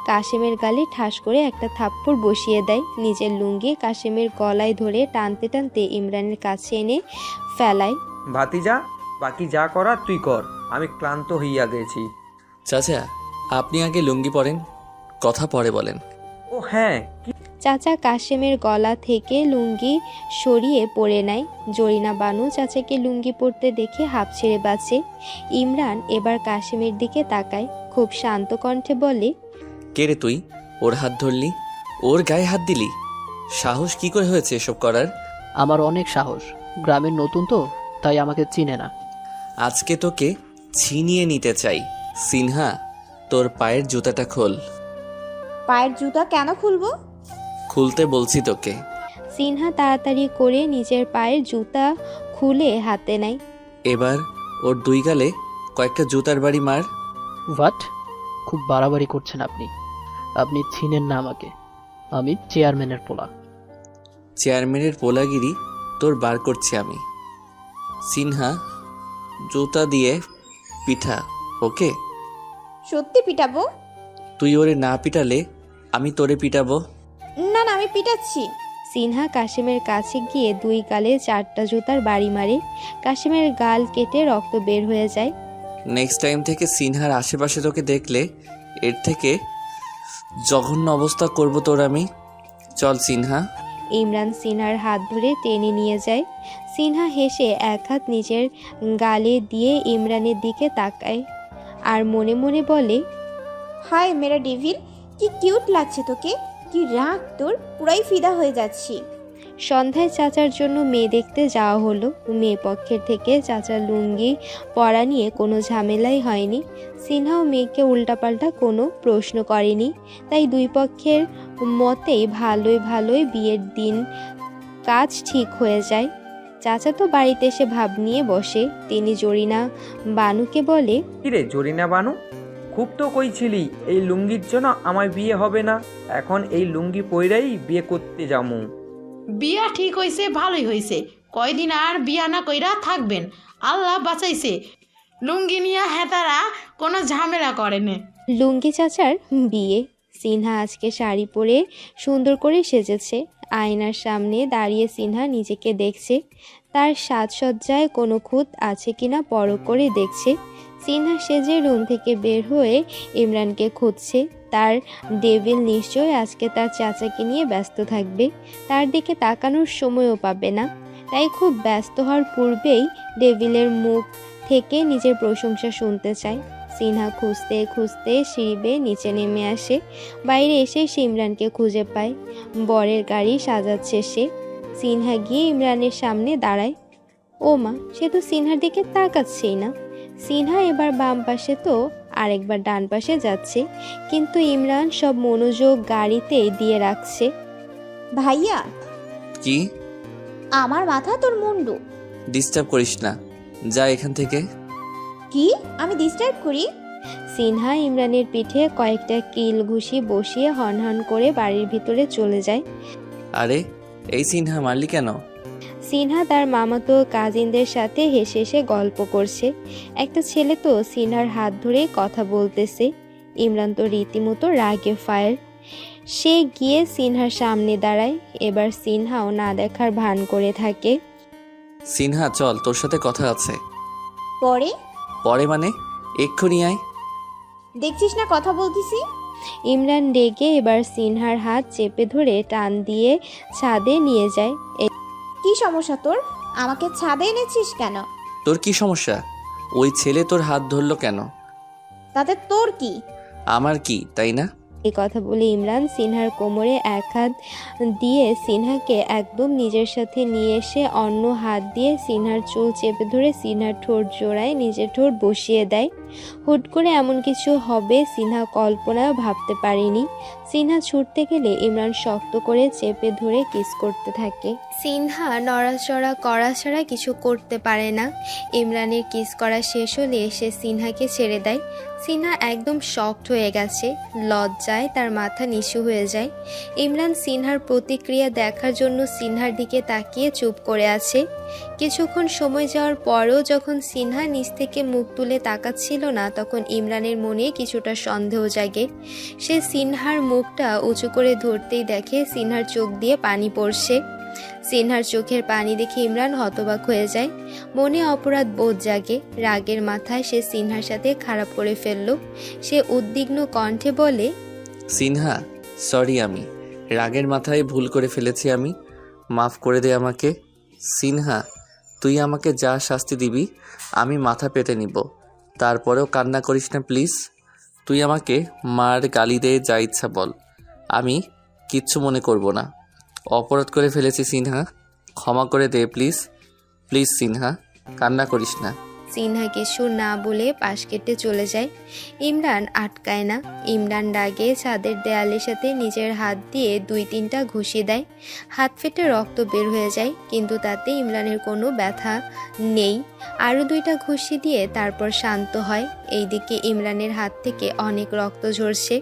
কাশেমের গালে ঠাস করে একটা থাপ্পড় বসিয়ে দেয়। নিজের লুঙ্গি কাশেমের গলায় ধরে টানতে টানতে ইমরানের কাছে এনে ফেলায়। ভাতিজা, বাকি যা করার তুই কর, আমি ক্লান্ত হইয়া গেছি। চাচা আপনি আগে লুঙ্গি পরেন, কথা পরে বলেন। ও হ্যাঁ। চাচা কাশেমের গলা থেকে লুঙ্গি সরিয়ে পরে নেয়। জরিনা বানু চাচাকে লুঙ্গি পরতে দেখে হাঁপ ছেড়ে বাঁচে। ইমরান এবার কাশেমের দিকে তাকায়, খুব শান্ত কণ্ঠে বলে, কে রে তুই? ওর হাত ধরলি, ওর গায়ে হাত দিলি, সাহস কি করে হয়েছে এসব করার? আমার অনেক সাহস, গ্রামের নতুন তো তাই আমাকে চিনে না। আজকে তোকে ছিনিয়ে নিতে চাই। সিনহা, তোর পায়ের জুতাটা খোল। পায়ের জুতা কেন খুলবো? খুলতে বলছি তোকে। সিনহা তাড়াতাড়ি করে নিজের পায়ের জুতা খুলে হাতে নেয়। এবার ওর দুই গালে কয়েকটা জুতার বাড়ি মার। হোয়াট? খুব বাড়াবাড়ি করছেন আপনি। আপনি চিনেন না আমাকে, আমি চেয়ারম্যানের পোলা। চেয়ারম্যানের পোলাগিরি তোর বার করছি আমি। সিনহা, জুতা দিয়ে পিঠা, ওকে? সত্যি পিটাবো? তুই ওরে না পিটালে আমি তোরে পিটাবো। না না, আমি পিটাচ্ছি। সিনহা কাশেমের কাছে গিয়ে দুই গালে 4টা জুতার বাড়ি মারে। কাশেমের গাল কেটে রক্ত বের হয়ে যায়। নেক্সট টাইম থেকে সিনহার আশেপাশে তোকে দেখলে এর থেকে জঘন্য অবস্থা করব তোর আমি। চল সিনহা। ইমরান সিনহার হাত ধরে টেনে নিয়ে যায়। সিনহা হেসে এক হাত নিজের গালে দিয়ে ইমরানের দিকে তাকায় আর মনে মনে বলে, হাই মেরা ডেভিল, কি কিউট লাগছে তোকে, কি রাগ তোর, পুরাই ফিদা হয়ে যাচ্ছি। সন্ধ্যায় চাচার জন্য মেয়ে দেখতে যাওয়া হলো। মেয়ে পক্ষের থেকে চাচার লুঙ্গি পরা নিয়ে কোনো ঝামেলাই হয়নি। সিনহাও মেয়েকে উল্টাপাল্টা কোনো প্রশ্ন করেনি। তাই দুই পক্ষের মতেই ভালোই বিয়ের দিন কাজ ঠিক হয়ে যায়। চাচা তো বাড়িতে এসে ভাব নিয়ে বসে। তিনি জরিনা বানুকে বলে, কিরে জরিনা বানু, খুব তো কইছিলি এই লুঙ্গির জন্য আমার বিয়ে হবে না, এখন এই লুঙ্গি পইরাই বিয়ে করতে যামু। বিয়া ঠিক হইছে, ভালোই হইছে। কয়দিন আর বিয়া না কইরা থাকবেন? আল্লাহ বাঁচাইছে, লুঙ্গি নিয়ে হেতারা কোনো ঝামেলা করেনি। লুঙ্গি চাচার বিয়ে। সিনহা আজকে শাড়ি পরে সুন্দর করে সেজেছে। আয়নার সামনে দাঁড়িয়ে সিনহা নিজেকে দেখছে। তার সাজসজ্জায় কোনো খুঁত আছে কিনা পরখ করে দেখছে। সিনহা সেজে রুম থেকে বের হয়ে ইমরানকে খুঁজছে। তার ডেভিল নিশ্চয়ই আজকে তার চাচাকে নিয়ে ব্যস্ত থাকবে, তার দিকে তাকানোর সময়ও পাবে না। তাই খুব ব্যস্ত হওয়ার পূর্বেই ডেভিলের মুখ থেকে নিজের প্রশংসা শুনতে চায়। সিনহা খুঁজতে খুঁজতে সিঁড়ি বেয়ে নিচে নেমে আসে। বাইরে এসে সে ইমরানকে খুঁজে পায়। বরের গাড়ি সাজাচ্ছে সে। সিনহা গিয়ে ইমরানের সামনে দাঁড়ায়। ও মা, সে তো সিনহার দিকে তাকাচ্ছেই না। সিনহা এবার বাম পাশে তো আরেকবার ডান পাশে যাচ্ছে, কিন্তু ইমরান সব মনোযোগ গাড়িতে দিয়ে রাখছে। ভাইয়া, কি? আমার মাথা তোর মুন্ডু। ডিস্টার্ব করিস না, যা এখান থেকে। কি? আমি ডিস্টার্ব করি? সিনহা ইমরানের পিঠে কয়েকটা কিল ঘুষি বসিয়ে হনহন করে বাড়ির ভিতরে চলে যায়। আরে এই সিনহা, মারলি কেন? সিনহা তার মামাতো কাজিনদের সাথে হেসে হেসে গল্প করছে। একটা ছেলে তো সিনহার হাত ধরে কথা বলতেছে। ইমরান তো রীতিমতো রাগে ফায়ার। সে গিয়ে সিনহার সামনে দাঁড়ায়। এবার সিনহাও না দেখার ভান করে থাকে। সিনহা চল, তোর সাথে কথা আছে। পরে? পরে মানে? এক্ষুনি আয়। দেখছিস না কথা বলতেছি? ইমরান রেগে এবার সিনহার হাত চেপে ধরে টান দিয়ে ছাদে নিয়ে যায়। কি সমস্যা তোর? আমাকে ছাদে এনেছিস কেন? তোর কি সমস্যা? ওই ছেলে তোর হাত ধরলো কেন? তাতে তোর কি? আমার কি, তাই না? এই কথা বলে ইমরান সিনহার কোমরে এক হাত দিয়ে সিনহাকে একদম নিজের সাথে নিয়ে এসে অন্য হাত দিয়ে সিনহার চুল চেপে ধরে সিনহার ঠোঁট জোড়ায় নিজের ঠোঁট বসিয়ে দেয়। হুট করে এমন কিছু হবে সিনহা কল্পনাও ভাবতে পারেনি। সিনহা ছুটতে গেলে ইমরান শক্ত করে চেপে ধরে কিস করতে থাকে। সিনহা নড়াচড়া করা ছাড়া কিছু করতে পারে না। ইমরানের কিস করা শেষ হলে সে সিনহাকে ছেড়ে দেয়। সিনহা একদম শকড হয়ে গেছে। লজ্জায় তার মাথা নিচু হয়ে যায়। ইমরান সিনহার প্রতিক্রিয়া দেখার জন্য সিনহার দিকে তাকিয়ে চুপ করে আছে। কিছুক্ষণ সময় যাওয়ার পরও যখন সিনহা নিচ থেকে মুখ তুলে তাকাচ্ছিল না, তখন ইমরানের মনে কিছুটা সন্দেহ জাগে। সে সিনহার মুখটা উঁচু করে ধরতেই দেখে সিনহার চোখ দিয়ে পানি পড়ছে। সিনহার চোখের পানি দেখে ইমরান হতবাক হয়ে যায়। মনে অপরাধ বোধ জাগে। রাগের মাথায় সে সিনহার সাথে খারাপ করে ফেলল। সে উদ্বিগ্ন কণ্ঠে বলে, সিনহা সরি, আমি রাগের মাথায় ভুল করে ফেলেছি, আমি মাফ করে দে আমাকে। সিনহা, তুই আমাকে যা শাস্তি দিবি আমি মাথা পেতে নিব, তারপরেও কান্না করিস না প্লিজ। তুই আমাকে মার গালি দে, যা ইচ্ছা বল, আমি কিচ্ছু মনে করব না। অপরাধ করে ফেলেছি সিনহা, ক্ষমা করে দে প্লিজ। প্লিজ সিনহা, কান্না করিস না। সিনহা কিছু না বলে পাশ কেটে চলে যায়। ইমরান আটকায় না। ইমরান রাগে ছাদের দেয়ালের সাথে নিজের হাত দিয়ে 2-3টা ঘুষি দেয়। হাত ফেটে রক্ত বের হয়ে যায়, কিন্তু তাতে ইমরানের কোনো ব্যথা নেই। আরও 2টা ঘুষি দিয়ে তারপর শান্ত হয়। এইদিকে ইমরানের হাত থেকে অনেক রক্ত ঝরছে।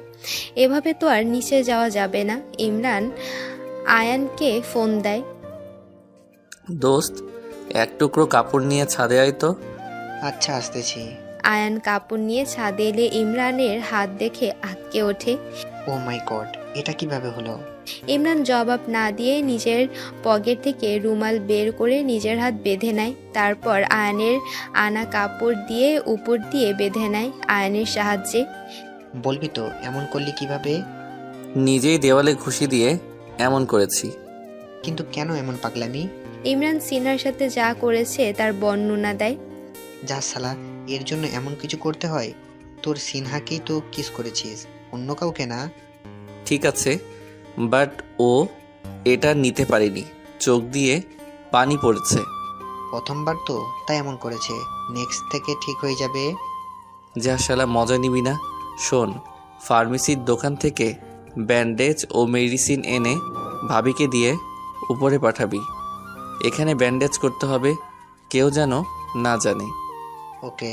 এভাবে তো আর নিচে যাওয়া যাবে না। ইমরান আয়ানকে ফোন দেয়। দোস্ত, এক টুকরো কাপড় নিয়ে ছাদে আয় তো। আচ্ছা, আসতেছি। আয়ান কাপড় নিয়ে ছাদে এলে ইমরানের হাত দেখে আটকে ওঠে। ও মাই গড, এটা কিভাবে হলো? ইমরান জবাব না দিয়ে নিজের পকেট থেকে রুমাল বের করে নিজের হাত বেঁধে নেয়। তারপর আয়ানের আনা কাপড় দিয়ে উপর দিয়ে বেঁধে নেয় আয়ানের সাহায্যে। বলবি তো এমন করলি কিভাবে? নিজেই দেওয়ালে ঘুষি দিয়ে এমন করেছি। কিন্তু কেন এমন পাগলামি? ইমরান সিনহার সাথে যা করেছে তার বর্ণনা দেয়। যা শালা, এর জন্য এমন কিছু করতে হয়? তোর সিনহাকেই তো কিস করেছিস, অন্য কাউকে না। ঠিক আছে, বাট ও এটা নিতে পারেনি, চোখ দিয়ে পানি পড়েছে। প্রথমবার তো তাই এমন করেছে, নেক্সট থেকে ঠিক হয়ে যাবে। যা শালা, মজা নিবি না। শোন, ফার্মেসির দোকান থেকে ব্যান্ডেজ ও মেডিসিন এনে ভাবিকে দিয়ে উপরে পাঠাবি। এখানে ব্যান্ডেজ করতে হবে, কেউ যেন না জানে। ওকে।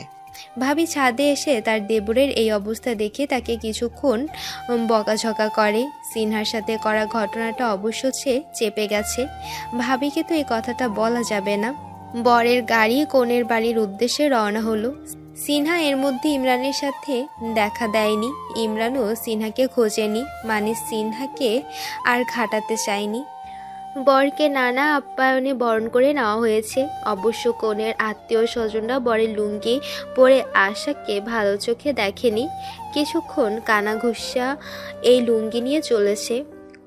ভাবি ছাদে এসে তার দেবরের এই অবস্থা দেখে তাকে কিছুক্ষণ বকাঝকা করে। সিনহার সাথে করা ঘটনাটা অবশ্য সে চেপে গেছে। ভাবিকে তো এই কথাটা বলা যাবে না। বরের গাড়ি কনের বাড়ির উদ্দেশ্যে রওনা হলো। সিনহা এর মধ্যে ইমরানের সাথে দেখা দেয়নি। ইমরানও সিনহাকে খোঁজেনি, মানে সিনহাকে আর ঘাটাতে চায়নি। বরকে নানা আপ্যায়নে বরণ করে নেওয়া হয়েছে। অবশ্য কনের আত্মীয় স্বজনরা বরের লুঙ্গি পরে আশাকে ভালো চোখে দেখেনি। কিছুক্ষণ কানাঘুষা এই লুঙ্গি নিয়ে চলেছে।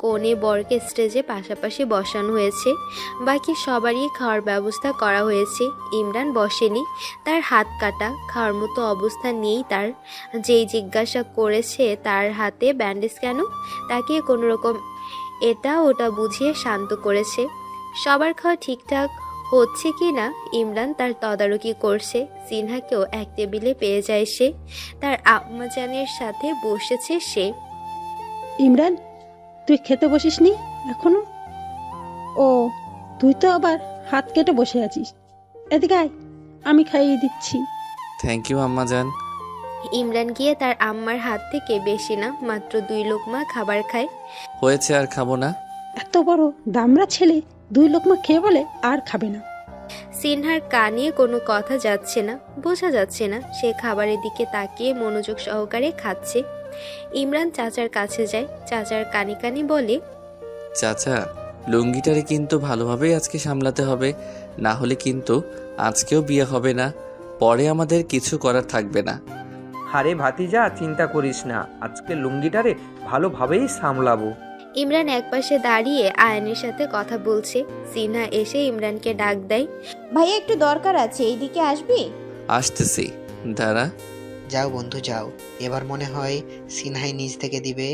কনে বরকে স্টেজে পাশাপাশি বসানো হয়েছে। বাকি সবারই খাওয়ার ব্যবস্থা করা হয়েছে। ইমরান বসেনি, তার হাত কাটা, খাওয়ার মতো অবস্থা নেই তার। যেই জিজ্ঞাসা করেছে তার হাতে ব্যান্ডেজ কেন, তাকে কোনোরকম এটা ওটা বুঝিয়ে শান্ত করেছে। সবার খাওয়া ঠিকঠাক হচ্ছে কি না ইমরান তার তদারকি করছে। সিনহাকেও এক টেবিলে পেয়ে যায় সে। তার আম্মাজানের সাথে বসেছে সে। ইমরান, তুই খেতে বসিসনি এখনো? ও, তুই তো আবার হাত কেটে বসে আছিস। এদিকে আয়, আমি খাইয়ে দিচ্ছি। থ্যাংক ইউ আম্মাজান। ইমরান গিয়ে তার আম্মার হাত থেকে বেশি না, মাত্র 2 লোকমা খাবার খায়। হয়েছে, আর খাবো না। এত বড় দামড়া ছেলে 2 লোকমা খেয়ে বলে আর খাবে না। সিনহার কানে কোনো কথা যাচ্ছে না, বোঝা যাচ্ছে না সে খাবারের দিকে তাকিয়ে মনোযোগ সহকারে খাচ্ছে। ইমরান চাচার কাছে যায়, চাচার কানে কানে বলে, চাচা, লুঙ্গিটারে কিন্তু ভালোভাবেই আজকে সামলাতে হবে, না হলে কিন্তু আজকেও বিয়ে হবে না, পরে আমাদের কিছু করার থাকবে না। আরে ভাতিজা, চিন্তা করিস না, আজকে লুঙ্গিটারে ভালোভাবেই সামলাবো। ইমরান একপাশে দাঁড়িয়ে আয়নের সাথে কথা বলছে। সিনহা এসে ইমরানকে ডাক দেয়, ভাইয়া একটু দরকার আছে, এইদিকে আসবি? আসতেছি, দাঁড়া। যাও বন্ধু যাও, এবার মনে হয় সিনহাই নিজ থেকে দিবে।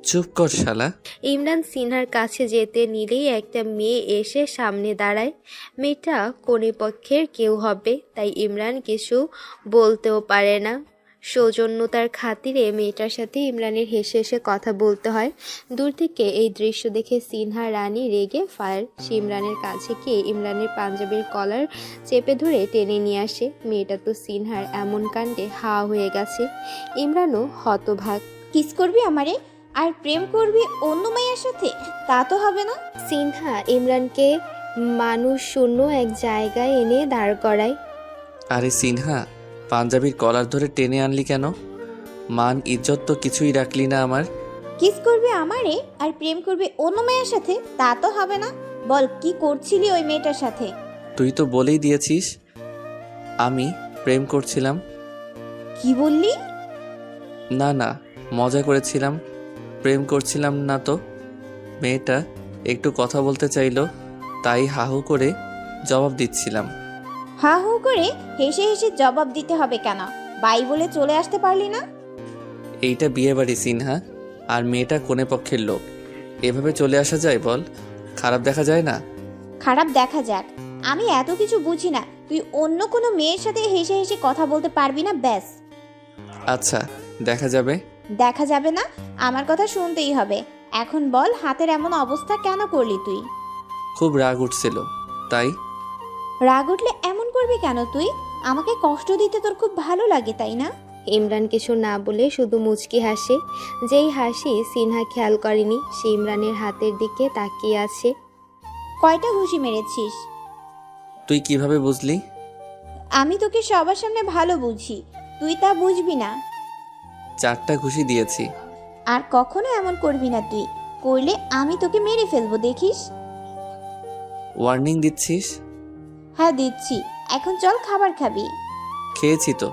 চুপ কর শালা। ইমরান সিনহার কাছে যেতে নিলেই একটা মেয়ে এসে সামনে দাঁড়ায়। মেয়েটা কোনে পক্ষের কেউ হবে, তাই ইমরান কিছু বলতেও পারে না। সৌজন্যতার খাতিরে মেয়েটার সাথে ইমরানের হেসে হেসে কথা বলতে হয়। দূর থেকে এই দৃশ্য দেখে সিনহা রানী রেগে ফায়ার। সে ইমরানের কাছে গিয়ে ইমরানের পাঞ্জাবির কলার চেপে ধরে টেনে নিয়ে আসে। মেয়েটা তো সিনহার এমন কাণ্ডে হা হয়ে গেছে। ইমরানও হতভাগ। কিস করবি আমারে আর প্রেম করবি অন্য মেয়ের সাথে? তা তো হবে না। সিনহা ইমরানকে মানুষ শূন্য এক জায়গায় এনে দাঁড় করায়। আরে সিনহা, পাঞ্জাবির কলার ধরে টেনে আনলি কেন? মান ইজ্জত তো কিছুই রাখলি না আমার। কিস করবি আমারে আর প্রেম করবি অন্য মেয়ের সাথে? তা তো হবে না। বল, কি করছিলি ওই মেয়েটার সাথে? তুই তো বলেই দিয়েছিস আমি প্রেম করছিলাম। কি বললি? না না, মজা করেছিলাম, প্রেম করছিলাম না তো। মেয়েটা একটু কথা বলতে চাইলো, তাই হাহু করে জবাব দিচ্ছিলাম। হা হু করে হেসে হেসে জবাব দিতে হবে কেন? বাই বলে চলে আসতে পারলি না? এইটা বিয়ে বাড়ি সিনহা, আর মেয়েটা কোনে পক্ষের লোক, এভাবে চলে আসা যায় বল? খারাপ দেখা যায় না? খারাপ দেখা যাক, আমি এত কিছু বুঝি না। তুই অন্য কোনো মেয়ের সাথে হেসে হেসে কথা বলতে পারবি না, ব্যাস। আচ্ছা, দেখা যাবে। দেখা যাবে না, আমার কথা শুনতেই হবে। এখন বল, হাতের এমন অবস্থা কেন করলি তুই? খুব রাগ উঠছিল তাই। রাগ উঠলে এমন করবি কেন তুই? আমাকে কষ্ট দিতে তোর খুব ভালো লাগে, তাই না? ইমরান কিছু না বলে শুধু মুচকি হাসে। যেই হাসি সিনহা খেয়াল করেনি, সে ইমরানের হাতের দিকে তাকিয়ে আছে। কয়টা ঘুষি মেরেছিস? তুই কিভাবে বুঝলি? আমি তোকে সবার সামনে ভালো বুঝি, তুই তা বুঝবি না। 4টা ঘুষি দিয়েছি। আর কখনো এমন করবি না তুই, করলে আমি তোকে মেরে ফেলবো, দেখিস। ওয়ার্নিং দিচ্ছিস? হ্যাঁ দিচ্ছি। এখন চল, খাবার খাবি। খেয়েছি তো।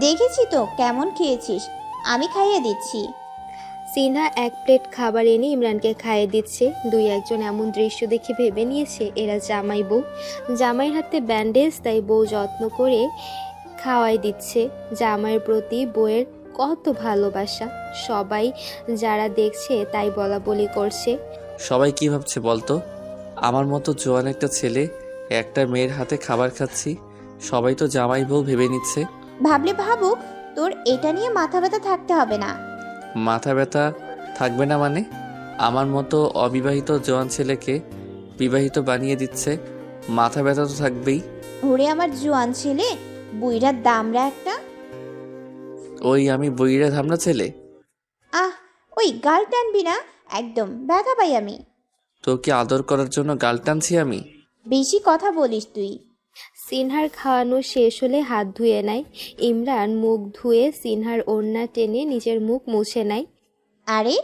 দেখেছি তো কেমন খেয়েছিস, আমি খাইয়ে দিচ্ছি। সিনহা 1 প্লেট খাবার এনে ইমরানকে খাইয়ে দিচ্ছে। 2-1 এমন দৃশ্য দেখে ভেবে নিয়েছে এরা জামাই বউ। জামাইয়ের হাতে ব্যান্ডেজ, তাই বউ যত্ন করে খাওয়াই দিচ্ছে। জামাইয়ের প্রতি বউয়ের কত ভালোবাসা, সবাই যারা দেখছে তাই বলা বলি করছে। সবাই কি ভাবছে বলতো? আমার মতো জোয়ান একটা ছেলে একটা মেয়ের হাতে খাবার খাচ্ছি, সবাই তো জামাই বউ ভেবে নিচ্ছে। ভাবলে ভাবুক, তোর এটা নিয়ে মাথা ব্যথা থাকতে হবে না। মাথা ব্যথা থাকবে না মানে? আমার মতো অবিবাহিত জোয়ান ছেলেকে বিবাহিত বানিয়ে দিচ্ছে, মাথা ব্যথা তো থাকবেই। ওরে আমার জোয়ান ছেলে, বুইড়ার দামরা একটা। ওই আমি বইরা ধামনা ছেলে? আহ, ওই গাল টানবি না, একদম ব্যথা পাই আমি। তোকে আদর করার জন্য গাল টানছি আমি? বেশি কথা বলিস তুই। সিনহার খাওয়ানো শেষ হলে হাত ধুয়ে নেয়। ইমরান মুখ ধুয়ে সিনহার ওড়না টেনে নিজের মুখ মুছে নেয়। আরে,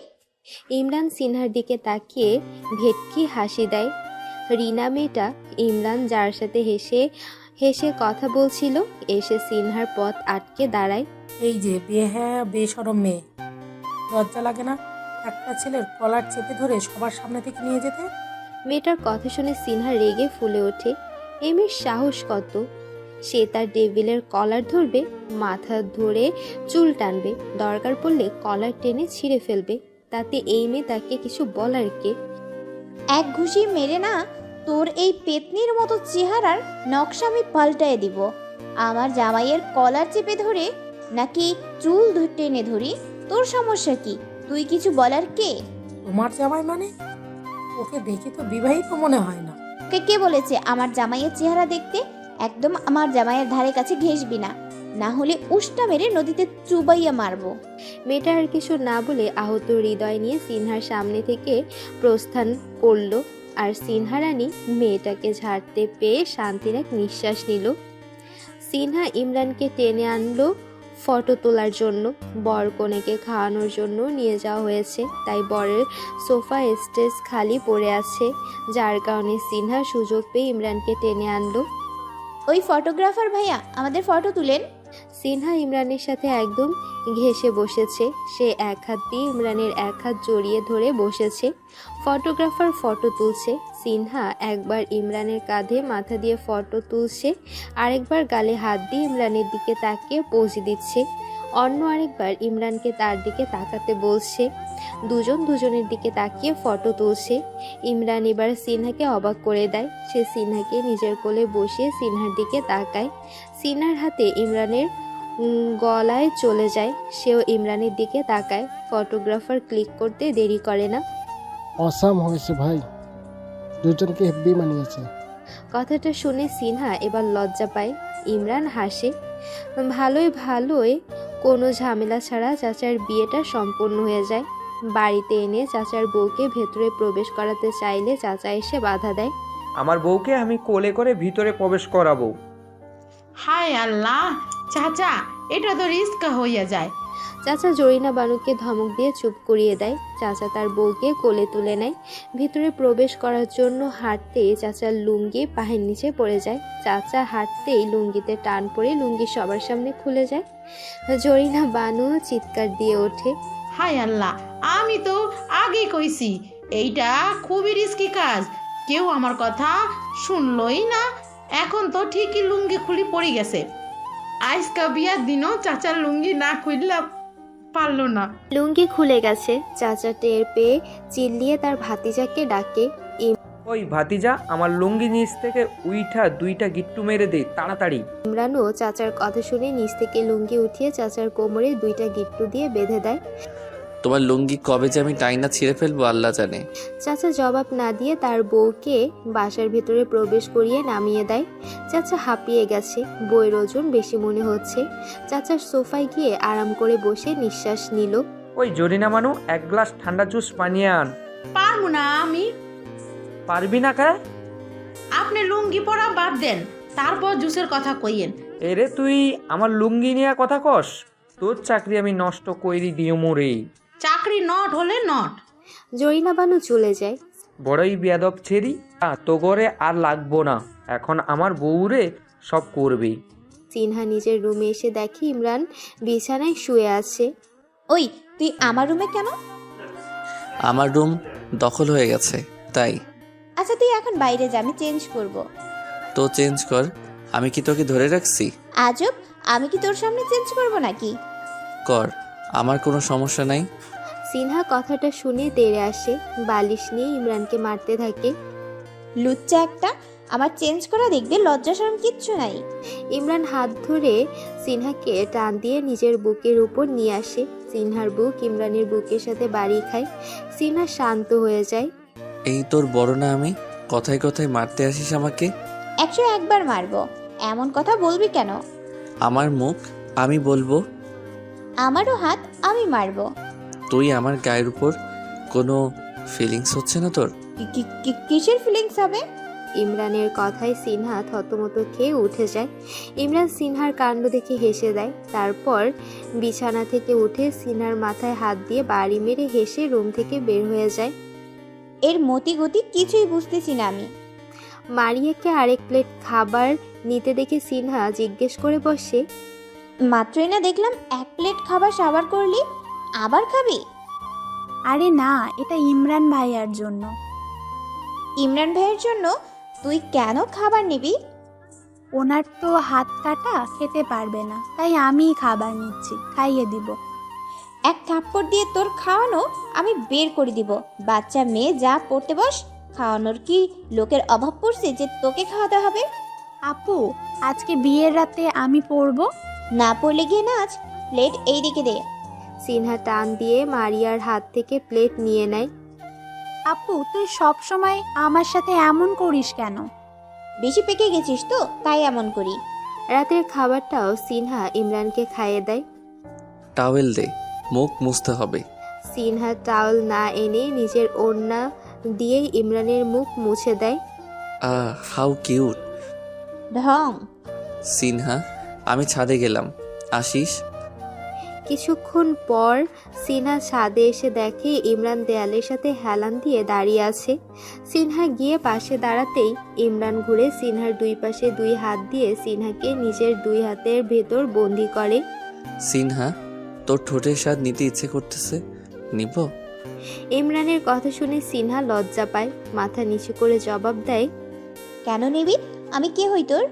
ইমরান সিনহার দিকে তাকিয়ে ভেটকি হাসি দেয়। রিনা মেয়েটা ইমরান যার সাথে হেসে হেসে কথা বলছিল এসে সিনহার পথ আটকে দাঁড়ায়। এই যে বেশরম মেয়ে, লজ্জা লাগে না একটা ছেলের কলার চেপে ধরে সবার সামনে থেকে নিয়ে যেতে? মেয়েটার কথা শুনে সিনহা রেগে ফুলে ওঠে। এই মেয়ের সাহস কত! সে তার টেবিলের কলার ধরবে, মাথা ধরে চুল টানবে, দরকার পড়লে কলার টেনে ছিঁড়ে ফেলবে। তাতে এই মেয়ে তাকে কিছু বলার কে? এক ঘুষি মেরে না তোর এই পেতনির মতো চেহারার নকশা আমি পাল্টায় দিব। আমার জামাইয়ের কলার চেপে ধরে নাকি চুল টেনে ধরি? তোর সমস্যা কি? তুই কিছু বলার কে? তোমার জামাই মানে? ওকে দেখে তো বিবাহিত মনে হয় না। কে কে বলেছে আমার জামাইয়ের চেহারা দেখতে? একদম আমার জামাইয়ের ধারে কাছে ঘেসবি না, না হলে উষ্টা মেরে নদীতে চুবাইয়া মারবো। মেয়েটা আর কিছু না বলে আহত হৃদয় নিয়ে সিনহার সামনে থেকে প্রস্থান করলো। আর সিনহা রানী মেয়েটাকে ঝাড়তে পেয়ে শান্তির এক নিঃশ্বাস নিল। সিনহা ইমরানকে টেনে আনলো ফটো তোলার জন্য। বর কনেকে খাওয়ানোর জন্য নিয়ে যাওয়া হয়েছে, তাই বরের সোফা স্টেজ খালি পড়ে আছে, যার কারণে সিনহা সুযোগ পেয়ে ইমরানকে টেনে আনলো। ওই ফটোগ্রাফার ভাইয়া, আমাদের ফটো তুলেন। সিনহা ইমরানের সাথে একদম ঘেঁষে বসেছে। সে এক হাত দিয়ে ইমরানের এক হাত জড়িয়ে ধরে বসেছে। ফটোগ্রাফার ফটো তুলছে। সিনহা একবার ইমরানের কাঁধে মাথা দিয়ে ফটো তুলছে, আরেকবার গালে হাত দিয়ে ইমরানের দিকে তাকিয়ে পোজ দিচ্ছে। অন্য আরেকবার ইমরানকে তার দিকে তাকাতে বলছে। দুজন দুজনের দিকে তাকিয়ে ফটো তুলছে। ইমরান এবার সিনহাকে অবাক করে দেয়। সে সিনহাকে নিজের কোলে বসিয়ে সিনহার দিকে তাকায়। সিনহার হাতে ইমরানের গলায় চলে যায়। সেও ইমরানের দিকে তাকায়। ফটোগ্রাফার ক্লিক করতে দেরি করে না। অসাম হয়েছে ভাই, দুজনকে হেব্বি মানিয়েছে। কথাটা শুনে সিনহা এবার লজ্জা পায়। ইমরান হাসে। ভালোই কোনো ঝামেলা ছাড়া চাচার বিয়েটা সম্পন্ন হয়ে যায়। বাড়িতে এনে চাচার বউকে ভেতরে প্রবেশ করাতে চাইলে চাচা এসে বাধা দেয়। আমার বউকে আমি কোলে করে ভিতরে প্রবেশ করাবো। হায় আল্লাহ, চাচা এটা তো রিস্ক হইয়া যায়। চাচা জরিনা বানুকে ধমক দিয়ে চুপ করিয়ে দেয়। চাচা তার বউকে কোলে তুলে নেয়। ভিতরে প্রবেশ করার জন্য হাঁটতেই চাচার লুঙ্গি পায়ের নিচে পড়ে যায়। চাচা হাঁটতেই লুঙ্গিতে টান পড়ে লুঙ্গি সবার সামনে খুলে যায়। জরিনা বানু চিৎকার দিয়ে ওঠে, হায় আল্লাহ, আমি তো আগেই কইছি এইটা খুবই রিস্কি কাজ, কেউ আমার কথা শুনলই না। এখন তো ঠিকই লুঙ্গি খুলি পড়ে গেছে। আজকা বিয়ার দিনও চাচার লুঙ্গি না খুললে পারলো না। লুঙ্গি খুলে গেছে। চাচা টের পেয়ে চিল্লিয়ে তার ভাতিজাকে ডাকে। ওই ভাতিজা, আমার লুঙ্গি নিচ থেকে উইঠা দুইটা গিট্টু মেরে দে তাড়াতাড়ি। ইমরানও চাচার কথা শুনে নিচ থেকে লুঙ্গি উঠিয়ে চাচার কোমরে দুইটা গিট্টু দিয়ে বেঁধে দেয়। তোমার লুঙ্গি কবে যে আমি টাইনা ছিঁড়ে ফেলবো আল্লাহ জানে। চাচা জবাব না দিয়ে তার বউকে বাসার ভিতরে প্রবেশ করিয়ে নামিয়ে দেয়। চাচা হাঁপিয়ে গেছে, বইয়ের ওজন বেশি মনে হচ্ছে। চাচার সোফায় গিয়ে আরাম করে বসে নিঃশ্বাস নিল। ওই জরিনা মানু, এক গ্লাস ঠান্ডা জুস বানিয়ে আন। পারবো না আমি। পারবি না কে? আপনি লুঙ্গি পরা বাদ দেন, তারপর জুসের কথা কইয়েন। এরে তুই আমার লুঙ্গি নিয়ে কথা কস? তোর চাকরি আমি নষ্ট কইরি দিও মোরে। চাকরি নট হলে নট। জরিনা বানু চলে যায়। বড়ই বেয়াদব ছেড়ি, তো ঘরে আর লাগবো না, এখন আমার বউরে সব করবে। সিনহা নিজের রুমে এসে দেখে ইমরান বিছানায় শুয়ে আছে। ওই তুই আমার রুমে কেন? আমার রুম দখল হয়ে গেছে তাই। আচ্ছা তুই এখন বাইরে যা, আমি চেঞ্জ করব। তো চেঞ্জ কর, আমি কি তোকে ধরে রাখছি? আজব, আমি কি তোর সামনে চেঞ্জ করব নাকি? কর, আমার কোনো সমস্যা নাই। সিনহা কথাটা শুনে তেড়ে আসে, বালিশ নিয়ে ইমরানকে মারতে থাকে। লুচ্চা একটা, আমার চেঞ্জ করা দেখবে লজ্জা শরম কিচ্ছু নাই। ইমরান হাত ধরে সিনহাকে টান দিয়ে নিজের বুকের উপর নিয়ে আসে। সিনহার বুক ইমরানের বুকের সাথে বাড়ি খায়। সিনহা শান্ত হয়ে যায়। এই তোর বড় না আমি, কথায় কথায় মারতে আসিস আমাকে? 101 বার মারবো, এমন কথা বলবি কেন? আমার মুখ আমি বলবো, আমারও হাত আমি মারবো। তুই আমার গায়ের উপর কোনো ফিলিংস হচ্ছে না তোর? কিসের ফিলিংস হবে? ইমরানের কথায় সিনহা থতমত খেয়ে উঠে যায়। ইমরান সিনহার কাণ্ড দেখে হেসে দেয়। তারপর বিছানা থেকে উঠে সিনহার মাথায় হাত দিয়ে বাড়ি মেরে হেসে রুম থেকে বের হয়ে যায়। এর মতি গতি কিছুই বুঝতেছি না আমি। মারিয়াকে আরেক প্লেট খাবার নিতে দেখে সিনহা জিজ্ঞেস করে বসে, মাত্রই না দেখলাম 1 প্লেট খাবার সাবার করলি, আবার খাবি? আরে না, এটা ইমরান ভাইয়ার জন্য। ইমরান ভাইয়ের জন্য তুই কেন খাবার নিবি? ওনার তো হাত কাটা, খেতে পারবে না, তাই আমিই খাবার নিচ্ছি, খাইয়ে দিব। 1 থাপ্পড় দিয়ে তোর খাওয়ানো আমি বের করে দিব। বাচ্চা মেয়ে, যা পড়তে বস। খাওয়ানোর কি লোকের অভাব পড়ছে যে তোকে খাওয়াতে হবে? আপু, আজকে বিয়ের রাতে আমি পড়বো। না পড়লে গিয়ে নাচ। প্লেট এই দিকে দে। সিনহা টান দিয়ে মারিয়ার হাত থেকে প্লেট নিয়ে নেয়। আপু, তুই সব সময় আমার সাথে এমন করিস কেন? বেশি পেকে গেছিস তো, তাই এমন করি। রাতের খাবারটাও সিনহা ইমরানকে খাইয়ে দেয়। টাওয়েল দে, মুখ মুছতে হবে। সিনহা টাওয়েল না এনে নিজের ওড়না দিয়ে ইমরানের মুখ মুছে দেয়। How cute. ঢং। সিনহা, আমি ছাদে গেলাম, আসিস? কিছুক্ষণ পর সিনহা ছাদে এসে দেখে ইমরান দেয়ালের সাথে হেলান দিয়ে দাঁড়িয়ে আছে। সিনহা গিয়ে পাশে দাঁড়াতেই ইমরান ঘুরে সিনহার 2 পাশে 2 হাত দিয়ে সিনহাকে নিজের 2 হাতের ভেতর বন্দি করে। সিনহা, তোর ঠোঁটের স্বাদ নিতে ইচ্ছে করতেছে, নিব? ইমরানের কথা শুনে সিনহা লজ্জা পায়, মাথা নিচু করে জবাব দেয়, কেন নিবি? আমি কে হই তোর?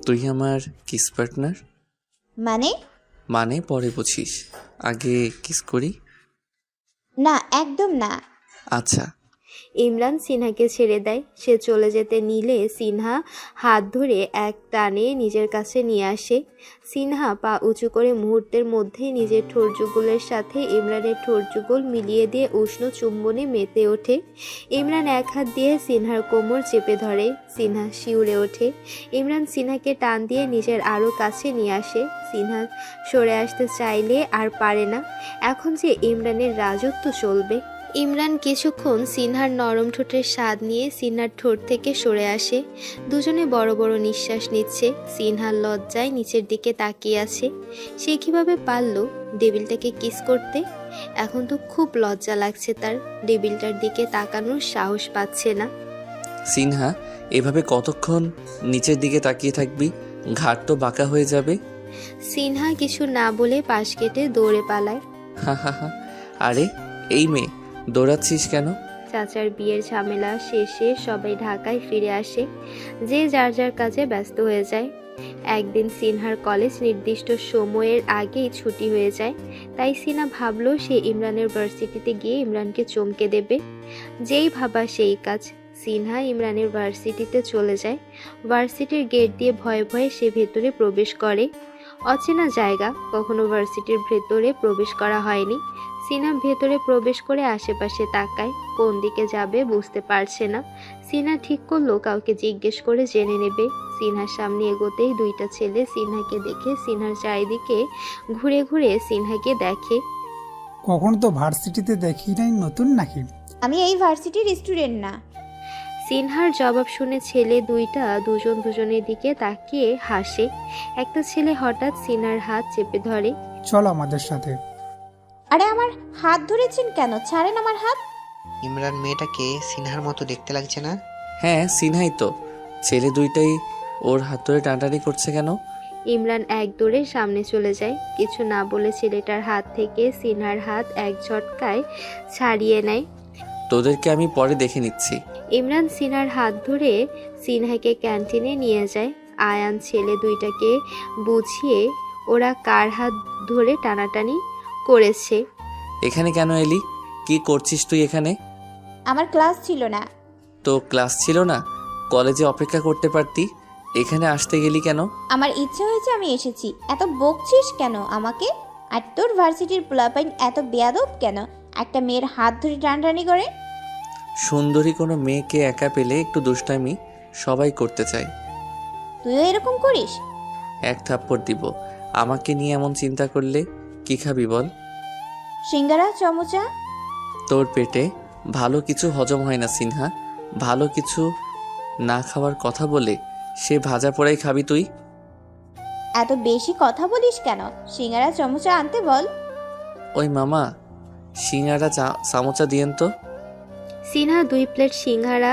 তুই আমার কিস পার্টনার। মানে পরে বুঝিস, আগে কিস করি। না, একদম না। আচ্ছা। ইমরান সিনহাকে ছেড়ে দেয়। সে চলে যেতে নিলে সিনহা হাত ধরে এক টানে নিজের কাছে নিয়ে আসে। সিনহা পা উঁচু করে মুহূর্তের মধ্যে নিজের ঠোঁট যুগলের সাথে ইমরানের ঠোঁট যুগল মিলিয়ে দিয়ে উষ্ণ চুম্বনে মেতে ওঠে। ইমরান এক হাত দিয়ে সিনহার কোমর চেপে ধরে। সিনহা শিউরে ওঠে। ইমরান সিনহাকে টান দিয়ে নিজের আরও কাছে নিয়ে আসে। সিনহা সরে আসতে চাইলে আর পারে না। এখন যে ইমরানের রাজত্ব চলবে। ইমরান কিছুক্ষণ সিনহার নরম ঠোঁটের স্বাদ নিয়ে সিনহার ঠোঁট থেকে সরে আসে। দুজনে বড় বড় নিঃশ্বাস নিচ্ছে। সিনহার লজ্জায় নিচের দিকে তাকিয়ে আছে। সে কিভাবে পারল ডেভিলটাকে কিস করতে? এখন তো খুব লজ্জা লাগছে তার। ডেভিলটার দিকে তাকানোর সাহস পাচ্ছে না। সিনহা, এভাবে কতক্ষণ নিচের দিকে তাকিয়ে থাকবি? ঘাট তো বাঁকা হয়ে যাবে। সিনহা কিছু না বলে পাশ কেটে দৌড়ে পালায়। হা হা হা। আরে এই মেয়ে, দৌড়াচ্ছিস কেন? চাচার বিয়ের ঝামেলা শেষে সবাই ঢাকায় ফিরে আসে। যে যার যার কাজে ব্যস্ত হয়ে যায়। একদিন সিনহার কলেজ নির্দিষ্ট সময়ের আগেই ছুটি হয়ে যায়। তাই সিনহা ভাবলো সে ইমরানের ভার্সিটিতে গিয়ে ইমরানকে চমকে দেবে। যেই ভাবা সেই কাজ। সিনহা ইমরানের ভার্সিটিতে চলে যায়। ভার্সিটির গেট দিয়ে ভয়ে ভয়ে সে ভেতরে প্রবেশ করে। অচেনা জায়গা, কখনো ভার্সিটির ভেতরে প্রবেশ করা হয়নি। সিনহা ভেতরে প্রবেশ করে আশেপাশে তাকায়, কোন দিকে যাবে বুঝতে পারছে না। সিনহা ঠিক করলো কাউকে জিজ্ঞেস করে জেনে নেবে। সিনহার সামনে এগোতেই 2টা ছেলে সিনহাকে দেখে সিনহার চারিদিকে ঘুরে ঘুরে সিনহাকে দেখে। কখনো তো ভার্সিটিতে দেখি নাই, নতুন নাকি? আমি এই ভার্সিটির স্টুডেন্ট না। সিনহার জবাব শুনে ছেলে 2টা দুজন দুজনের দিকে তাকিয়ে হাসে। একটা ছেলে হঠাৎ সিনহার হাত চেপে ধরে। চলো আমাদের সাথে। আরে আমার হাত ধরেছেন কেন? ছাড়েন আমার হাত। ইমরান মেয়েটাকে সিনহার মতো দেখতে লাগছে না? হ্যাঁ, সিনহাই তো। ছেলে 2টাই ওর হাত ধরে টানাটানি করছে কেন? ইমরান এক দৌড়ে সামনে চলে যায়। কিছু না বলে ছেলেটার হাত থেকে সিনহার হাত এক ঝটকায় ছাড়িয়ে নেয়। তোদেরকে আমি পরে দেখে নিচ্ছি। ইমরান সিনহার হাত ধরে সিনহাকে ক্যান্টিনে নিয়ে যায়। আয়ান ছেলে 2টাকে বুঝিয়ে ওরা কার হাত ধরে টানাটানি করেছে। এখানে কেন এলি? কি করছিস তুই এখানে? আমার ক্লাস ছিল না। তো ক্লাস ছিল না? কলেজে অপেক্ষা করতে পারতি, এখানে আসতে গেলি কেন? আমার ইচ্ছে হয়েছে, আমি এসেছি। এত বকছিস কেন আমাকে? আর তোর ভার্সিটির পোলাপাইন এত বেয়াদব কেন? একটা মেয়ের হাত ধরে টানাটানি করে। সুন্দরী কোনো মেয়েকে একা পেলে একটু দুষ্টামি সবাই করতে চায়। তুইও এরকম করিস? এক থাপ্পড় দিব। আমাকে নিয়ে এমন চিন্তা করলে কি খাবি বল? সিঙ্গারা চমচা। তোর পেটে ভালো কিছু হজম হয় না সিনহা। ভালো কিছু না খাওয়ার কথা বলে সে ভাজা পোড়াই খাবি তুই? এত বেশি কথা বলিস কেন? সিঙ্গারা চমচা আনতে বল। ওই মামা, সিঙ্গারা চামচা দিয়েন তো। সিনহা 2 প্লেট সিঙ্গারা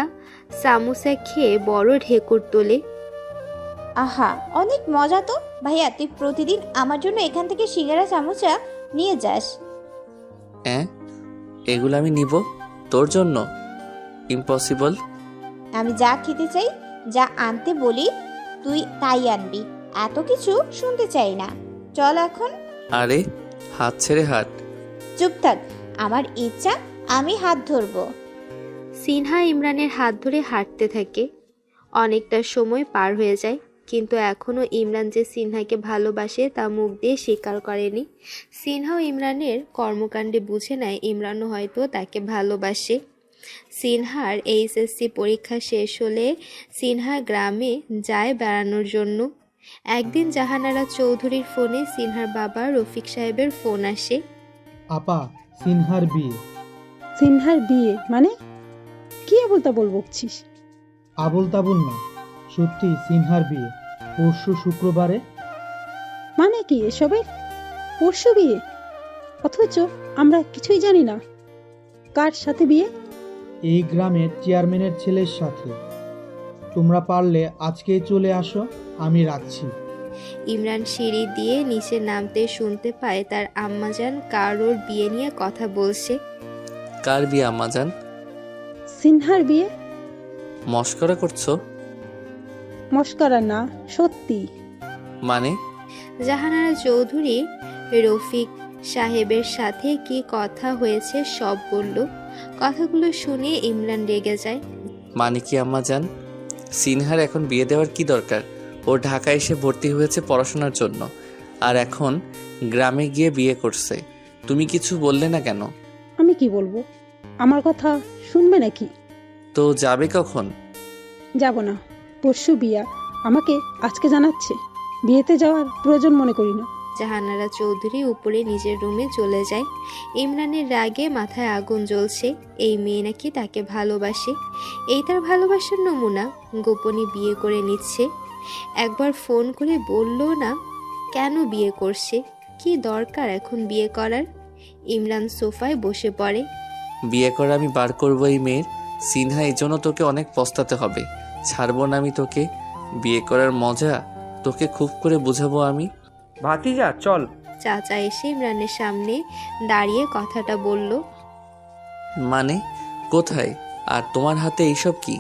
সামোসা খেয়ে বড় ঢেকুর তোলে। আহা, অনেক মজা তো। ভাইয়া, তুই প্রতিদিন আমার জন্য এখান থেকে সিঙ্গারা চামচা নিয়ে যাস। হ্যাঁ, এগুলো আমি নিব তোর জন্য? ইম্পসিবল। আমি যা খেতে চাই, যা আনতে বলি তুই তাই আনবি। এত কিছু শুনতে চাই না। চল এখন। আরে হাত ছেড়ে হাট। চুপ থাক, আমার ইচ্ছা আমি হাত ধরবো। সিনহা ইমরানের হাত ধরে হাঁটতে থাকে। অনেকটা সময় পার হয়ে যায়, কিন্তু এখনও ইমরান যে সিনহাকে ভালোবাসে তা মুখ দিয়ে স্বীকার করেনি। সিনহাও ইমরানের কর্মকাণ্ডে বুঝে নেয় ইমরানও হয়তো তাকে ভালোবাসে। সিনহার এইচএসসি পরীক্ষা শেষ হলে সিনহা গ্রামে যায় বেড়ানোর জন্য। একদিন জাহানারা চৌধুরীর ফোনে সিনহার বাবা রফিক সাহেবের ফোন আসে। আপা, সিনহার বিয়ে। সিনহার বিয়ে মানে? কি আবল বকছিস? আবল তাবল না, সত্যি সিনহার বিয়ে পরশু শুক্রবারে। মানে কি এসবের? পরশু বিয়ে, অথচ আমরা কিছুই জানি না। কার সাথে বিয়ে? এই গ্রামের চেয়ারম্যানের ছেলের সাথে। তোমরা পারলে আজকেই চলে আসো, আমি রাখছি। ইমরান সিঁড়ি দিয়ে নিচে নামতে শুনতে পায় তার আম্মাজান কারোর বিয়ে নিয়ে কথা বলছে। কার বিয়ে আম্মাজান? সিনহার বিয়ে। মস্করা করছো? মস্করা না, সত্যি। মানে? জাহানারা চৌধুরী রফিক সাহেবের সাথে কি কথা হয়েছে সব বলল। কথাগুলো শুনে ইমরান রেগে যায়। মানে কি আম্মাজান? সিনহার এখন বিয়ে দেওয়ার কি দরকার? ও ঢাকায় এসে ভর্তি হয়েছে পড়াশোনার জন্য, আর এখন গ্রামে গিয়ে বিয়ে করছে। তুমি কিছু বললে না কেন? আমি কি বলবো? আমার কথা শুনবে নাকি? তো যাবে কখন? যাব না, পরশু বিয়া। আমাকে আজকে জানাচ্ছে। বিয়েতে যাওয়ার প্রয়োজন মনে করি না। জাহানারা চৌধুরী উপরে নিজের রুমে চলে যায়। ইমরানের রাগে মাথায় আগুন জ্বলছে। এই মেয়ে নাকি তাকে ভালোবাসে, এই তার ভালোবাসার নমুনা। গোপনে বিয়ে করে নিচ্ছে। একবার ফোন করে বললো না কেন বিয়ে করছে, কি দরকার এখন বিয়ে করার। ইমরান সোফায় বসে পড়ে। বিয়ে করে আমি বার করবো এই মেয়ের। সিনহা, এই জন্য তোকে অনেক পস্তাতে হবে। ছাড়বো না আমি তোকে। বিয়ে করার মজা তোকে খুব করে বুঝাবো আমি। ভাতিজা চল। চাচা এসে ইমরানের সামনে দাঁড়িয়ে কথাটা বলল। মানে কোথায়? আর তোমার হাতে এইসব কি?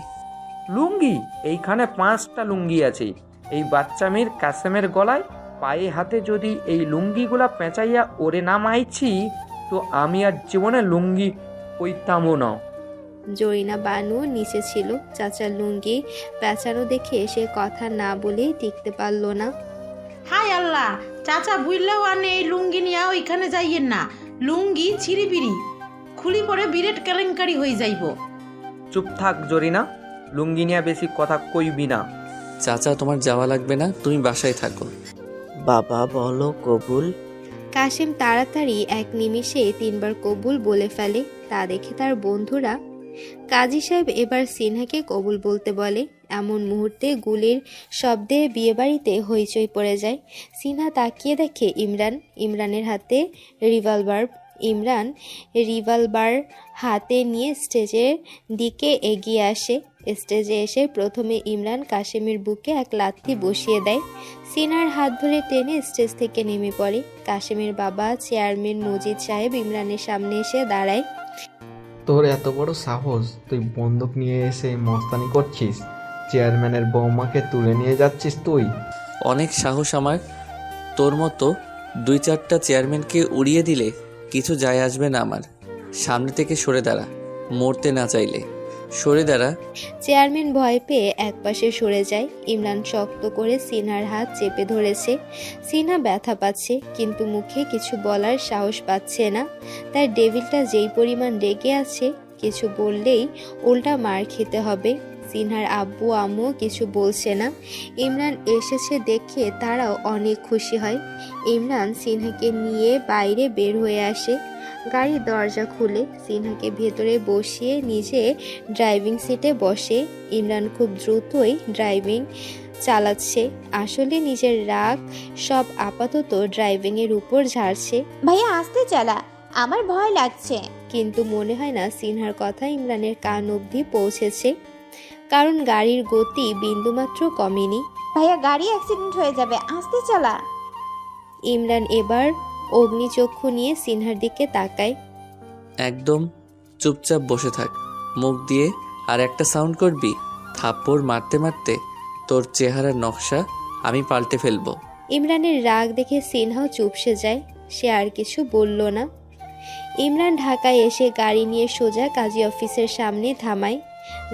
লুঙ্গি। এইখানে 5টা লুঙ্গি আছে। এই বাচ্চা মেয়ের কাসেমের গলায় পায়ে হাতে যদি এই লুঙ্গিগুলা পেঁচাইয়া ওরে না মাইছি, তো আমি আর জীবনে লুঙ্গি পইতামও না। জরিনা বানু নিচে ছিল। চাচার লুঙ্গি পেঁচানো দেখে সে কথা না বলেই টিকতে পারল না। হাই আল্লাহ, চাচা বুঝলেও আনে এই লুঙ্গি নিয়ে ওইখানে যাইয়েন না। লুঙ্গি ছিঁড়ি খুলি পরে বিরেট কেলেঙ্কারি হয়ে যাইব। চুপ থাক জরিনা, লুঙ্গি নিয়ে বেশি কথা কইবি না। চাচা, তোমার যাওয়া লাগবে না, তুমি বাসায় থাকো। বাবা বলো কবুল। কাশেম তাড়াতাড়ি এক নিমিষে 3 বার কবুল বলে ফেলে। তা দেখে তার বন্ধুরা। কাজী সাহেব এবার সিনহাকে কবুল বলতে বলে। এমন মুহূর্তে গুলির শব্দে বিয়েবাড়িতে হইচই পড়ে যায়। সিনহা তাকিয়ে দেখে ইমরানের হাতে রিভলভার। ইমরান রিভলভার হাতে নিয়ে স্টেজের দিকে এগিয়ে আসে। স্টেজে এসে প্রথমে ইমরান কাশেমের বুকে এক লাথি বসিয়ে দেয়। সিনহার হাত ধরে টেনে স্টেজ থেকে নেমে পড়ে। কাশেমের বাবা চেয়ারম্যান মজিদ সাহেব ইমরানের সামনে এসে দাঁড়ায়। তোর এত বড় সাহস, তুই বন্দুক নিয়ে এসে মস্তানি করছিস? চেয়ারম্যানের বৌমাকে তুলে নিয়ে যাচ্ছিস তুই? অনেক সাহস আমার। তোর মতো 2-4টা চেয়ারম্যানকে উড়িয়ে দিলে কিছু যায় আসবে না আমার। সামনে থেকে সরে দাঁড়া, মরতে না চাইলে সরে দাঁড়া। চেয়ারম্যান ভয় পেয়ে একপাশে সরে যায়। ইমরান শক্ত করে সিনহার হাত চেপে ধরেছে। সিনহা ব্যথা পাচ্ছে, কিন্তু মুখে কিছু বলার সাহস পাচ্ছে না। তার ডেভিলটা যেই পরিমাণ রেগে আছে, কিছু বললেই উল্টা মার খেতে হবে। সিনহার আব্বু আম্মু কিছু বলছে না। ইমরান এসেছে দেখে তারাও অনেক খুশি হয়। ইমরান সিনহাকে নিয়ে বাইরে বের হয়ে আসে। গাড়ির দরজা খুলে সিনহাকে ভেতরে বসিয়ে নিজে ড্রাইভিং সিটে বসে। ইমরান খুব দ্রুতই ড্রাইভিং চালাচ্ছে। আসলে নিজের রাগ সব আপাতত ড্রাইভিংয়ের উপর ঝাড়ছে। ভাইয়া আস্তে চালা, আমার ভয় লাগছে। কিন্তু মনে হয় না সিনহার কথা ইমরানের কান অবধি পৌঁছেছে, কারণ গাড়ির গতি বিন্দুমাত্র কমেনি। ভাইয়া গাড়ি অ্যাক্সিডেন্ট হয়ে যাবে, আস্তে চালা। ইমরান এবার অগ্নিচক্ষু নিয়ে সিনহার দিকে তাকায়। একদম চুপচাপ বসে থাক। মুখ দিয়ে আর একটা সাউন্ড করবি, থাপ্পড় মারতে মারতে তোর চেহারার নকশা আমি পাল্টে ফেলবো। ইমরানের রাগ দেখে সিনহাও চুপসে যায়। সে আর কিছু বলল না। ইমরান ঢাকায় এসে গাড়ি নিয়ে সোজা কাজী অফিসের সামনে থামায়।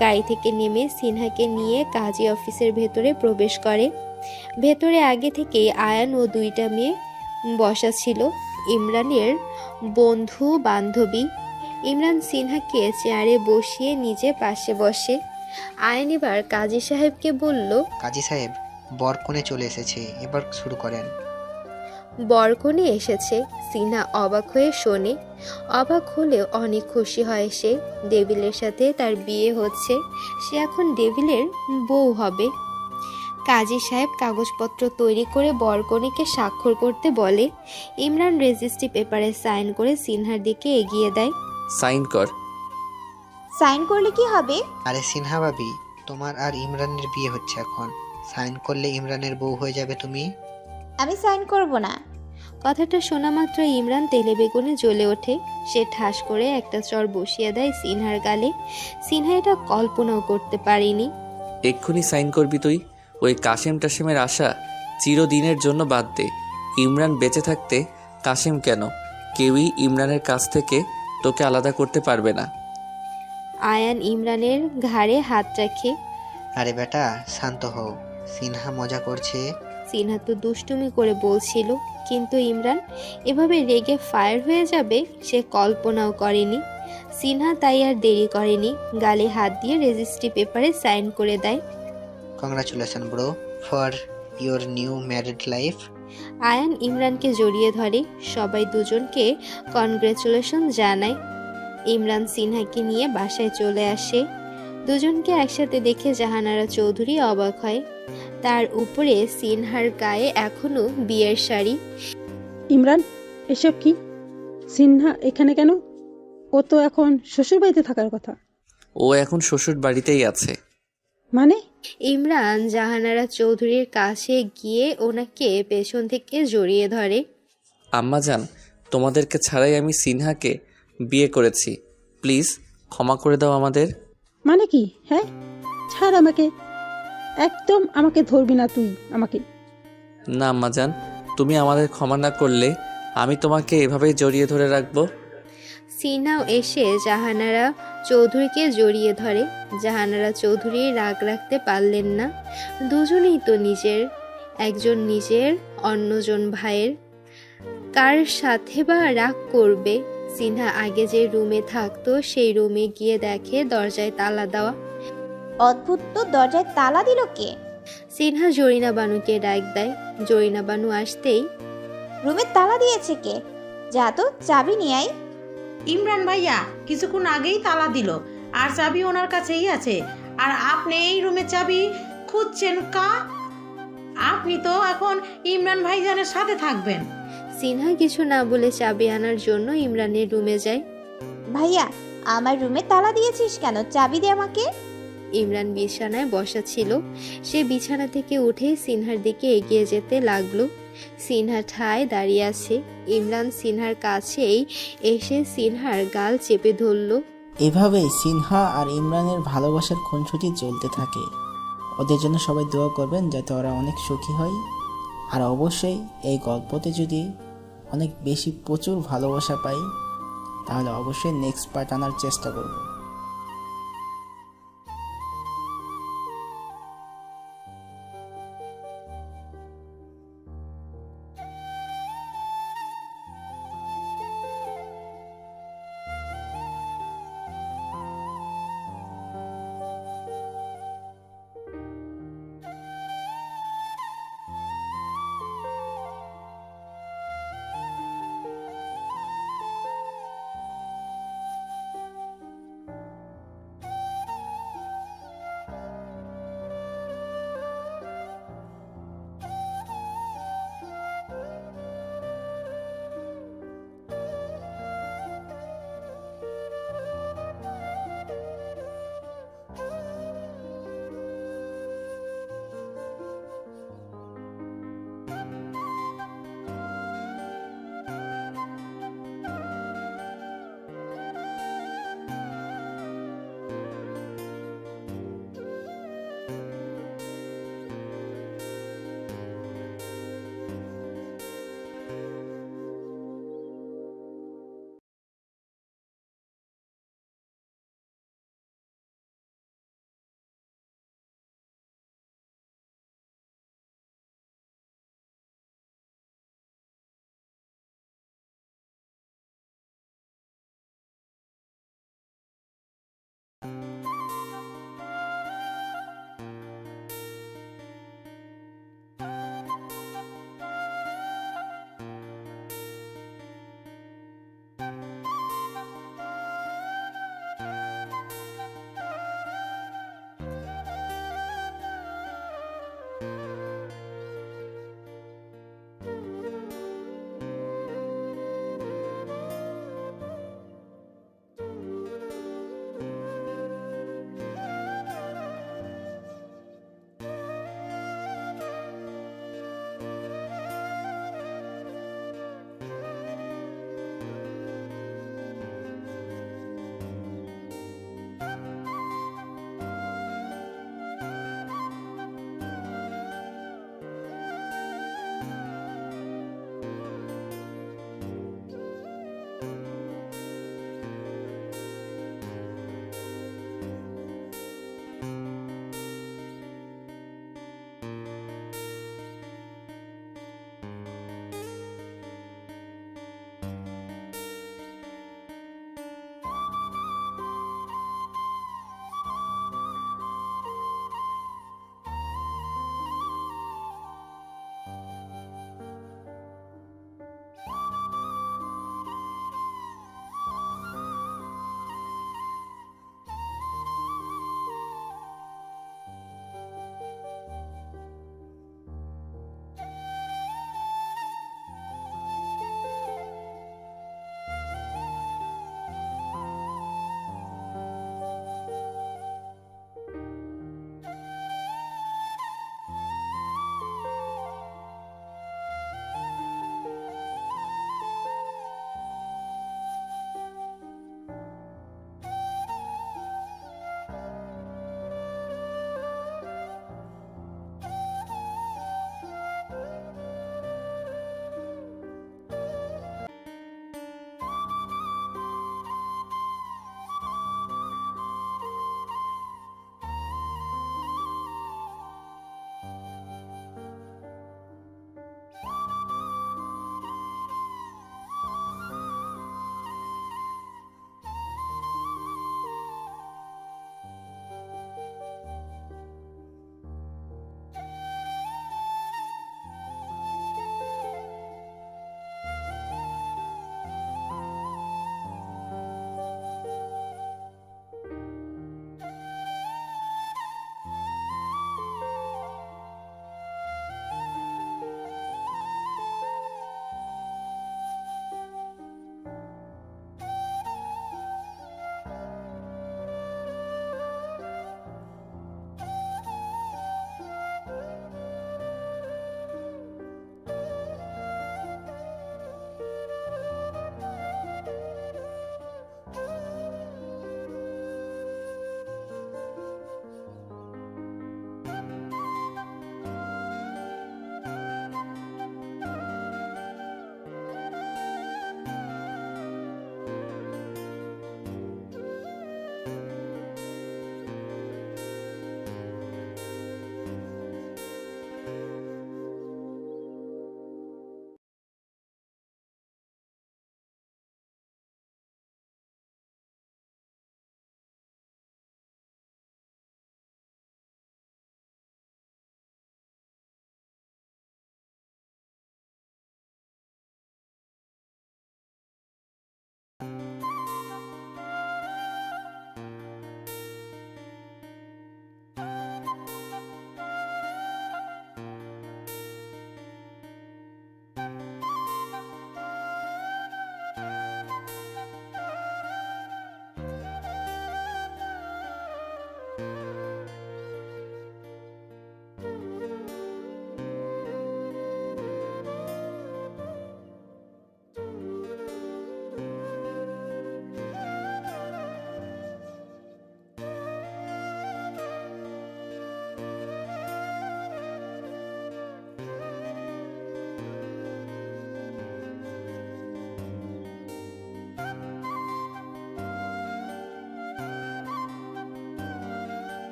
গাড়ি থেকে নেমে সিনহাকে নিয়ে কাজী অফিসের ভেতরে প্রবেশ করে। ভেতরে আগে থেকেই আয়ান ও দুইটা মেয়ে বসা ছিল, ইমরানের বন্ধু বান্ধবী। ইমরান সিনহাকে চেয়ারে বসিয়ে নিজে পাশে বসে। আয়ান এবার কাজী সাহেবকে বলল, কাজী সাহেব, বরকনে চলে এসেছে, এবার শুরু করেন। বরকনে এসেছে? সিনহা অবাক হয়ে শোনে। অবাক হলেও অনেক খুশি হয় সে। ডেভিলের সাথে তার বিয়ে হচ্ছে, সে এখন ডেভিলের বউ হবে। কাজী সাহেব কাগজপত্র তৈরি করে বরকনেকে স্বাক্ষর করতে বলে। ইমরান রেজিস্ট্রি পেপারে সাইন করে সিনহার দিকে এগিয়ে দেয়। সাইন কর। সাইন করলে কি হবে? আরে সিনহা ভাবি, তোমার আর ইমরানের বিয়ে হচ্ছে এখন। সাইন করলে ইমরানের বউ হয়ে যাবে তুমি। আমি সাইন করব না। কথাটা শোনা মাত্র ইমরান তেলে বেগুনে জ্বলে ওঠে। সে ঠাস করে একটা চর বসিয়ে দেয় সিনহার গালে। সিনহা এটা কল্পনাও করতে পারেনি। এক্ষুনি সাইন করবি তুই? ওই কাশেম টাসেমের আশা চিরদিনের জন্য বাদ দে। ইমরান বেঁচে থাকতে কাশেম কেন, কেউই ইমরানের কাছ থেকে তোকে আলাদা করতে পারবে না। আয়ান ইমরানের ঘাড়ে হাত রাখে। আরে বেটা শান্ত হও, সিনহা মজা করছে। সিনহা তো দুষ্টুমি করে বলছিল, কিন্তু ইমরান এভাবে রেগে ফায়ার হয়ে যাবে সে কল্পনাও করেনি। সিনহা তাই আর দেরি করেনি, গালে হাত দিয়ে রেজিস্ট্রি পেপারে সাইন করে দেয়। Congratulation bro for your new married life. Ayan ইমরানকে জড়িয়ে ধরে। সবাই দুজনকে কনগ্রাচুলেশন জানায়। ইমরান সিনহাকে নিয়ে বাসায় চলে আসে। দুজনকে একসাথে দেখে জাহানারা চৌধুরী অবাক হয়। তার উপরে সিনহার গায়ে এখনো বিয়ের শাড়ি। ইমরান, এসব কি? সিনহা এখানে কেন? ও তো এখন শ্বশুর বাড়িতে থাকার কথা। ও এখন শ্বশুর বাড়িতেই আছে। মানে? ইমরান জাহানারা চৌধুরীর কাছে গিয়ে ওনাকে পেছন থেকে জড়িয়ে ধরে। আম্মা জান, তোমাদেরকে ছাড়াই আমি সিনহাকে বিয়ে করেছি, প্লিজ ক্ষমা করে দাও আমাদের। মানে কি? হ্যাঁ, ছাড় আমাকে, একদম আমাকে ধরবি না তুই আমাকে। না আম্মা জান, তুমি আমাদের ক্ষমা না করলে আমি তোমাকে এভাবেই জড়িয়ে ধরে রাখবো। সিনহাও এসে জাহানারা চৌধুরীকে জড়িয়ে ধরে। জাহানারা চৌধুরী রাগ রাখতে পারলেন না। দুজনেই তো নিজের, একজন নিজের, অন্যজন ভাইয়ের। কার সাথে বা রাগ করবে? সিনহা আগে যে রুমে থাকতো সেই রুমে গিয়ে দেখে দরজায় তালা দেওয়া। অদ্ভুত তো, দরজায় তালা দিল কে? সিনহা জরিনা বানুকে ডাক দেয়। জরিনা বানু আসতেই, রুমে তালা দিয়েছে কে? যা তো চাবি নিয়ে আয়। ইমরান ভাইয়া কিছুক্ষণ আগেই তালা দিল, আর চাবি ওনার কাছেই আছে। আর আপনি এই রুমে চাবি খুঁজছেন কা? আপনি তো এখন ইমরান ভাইজানের সাথে থাকবেন। সিনহা কিছু না বলে চাবি আনার জন্য ইমরানের রুমে যায়। ভাইয়া, আমার রুমে তালা দিয়েছিস কেন? চাবি দে আমাকে। ইমরান বিছানায় বসা ছিল। সে বিছানা থেকে উঠে সিনহার দিকে এগিয়ে যেতে লাগলো। সিনহা ঠায় দাঁড়িয়ে আছে। ইমরান সিনহার কাছেই এসে সিনহার গাল চেপে ধরল। এভাবেই সিনহা আর ইমরানের ভালোবাসার খুনসুটি চলতে থাকে। ওদের জন্য সবাই দোয়া করবেন যাতে ওরা অনেক সুখী হয়। আর অবশ্যই এই গল্পতে যদি অনেক বেশি প্রচুর ভালোবাসা পাই তাহলে অবশ্যই নেক্সট পার্ট আনার চেষ্টা করব।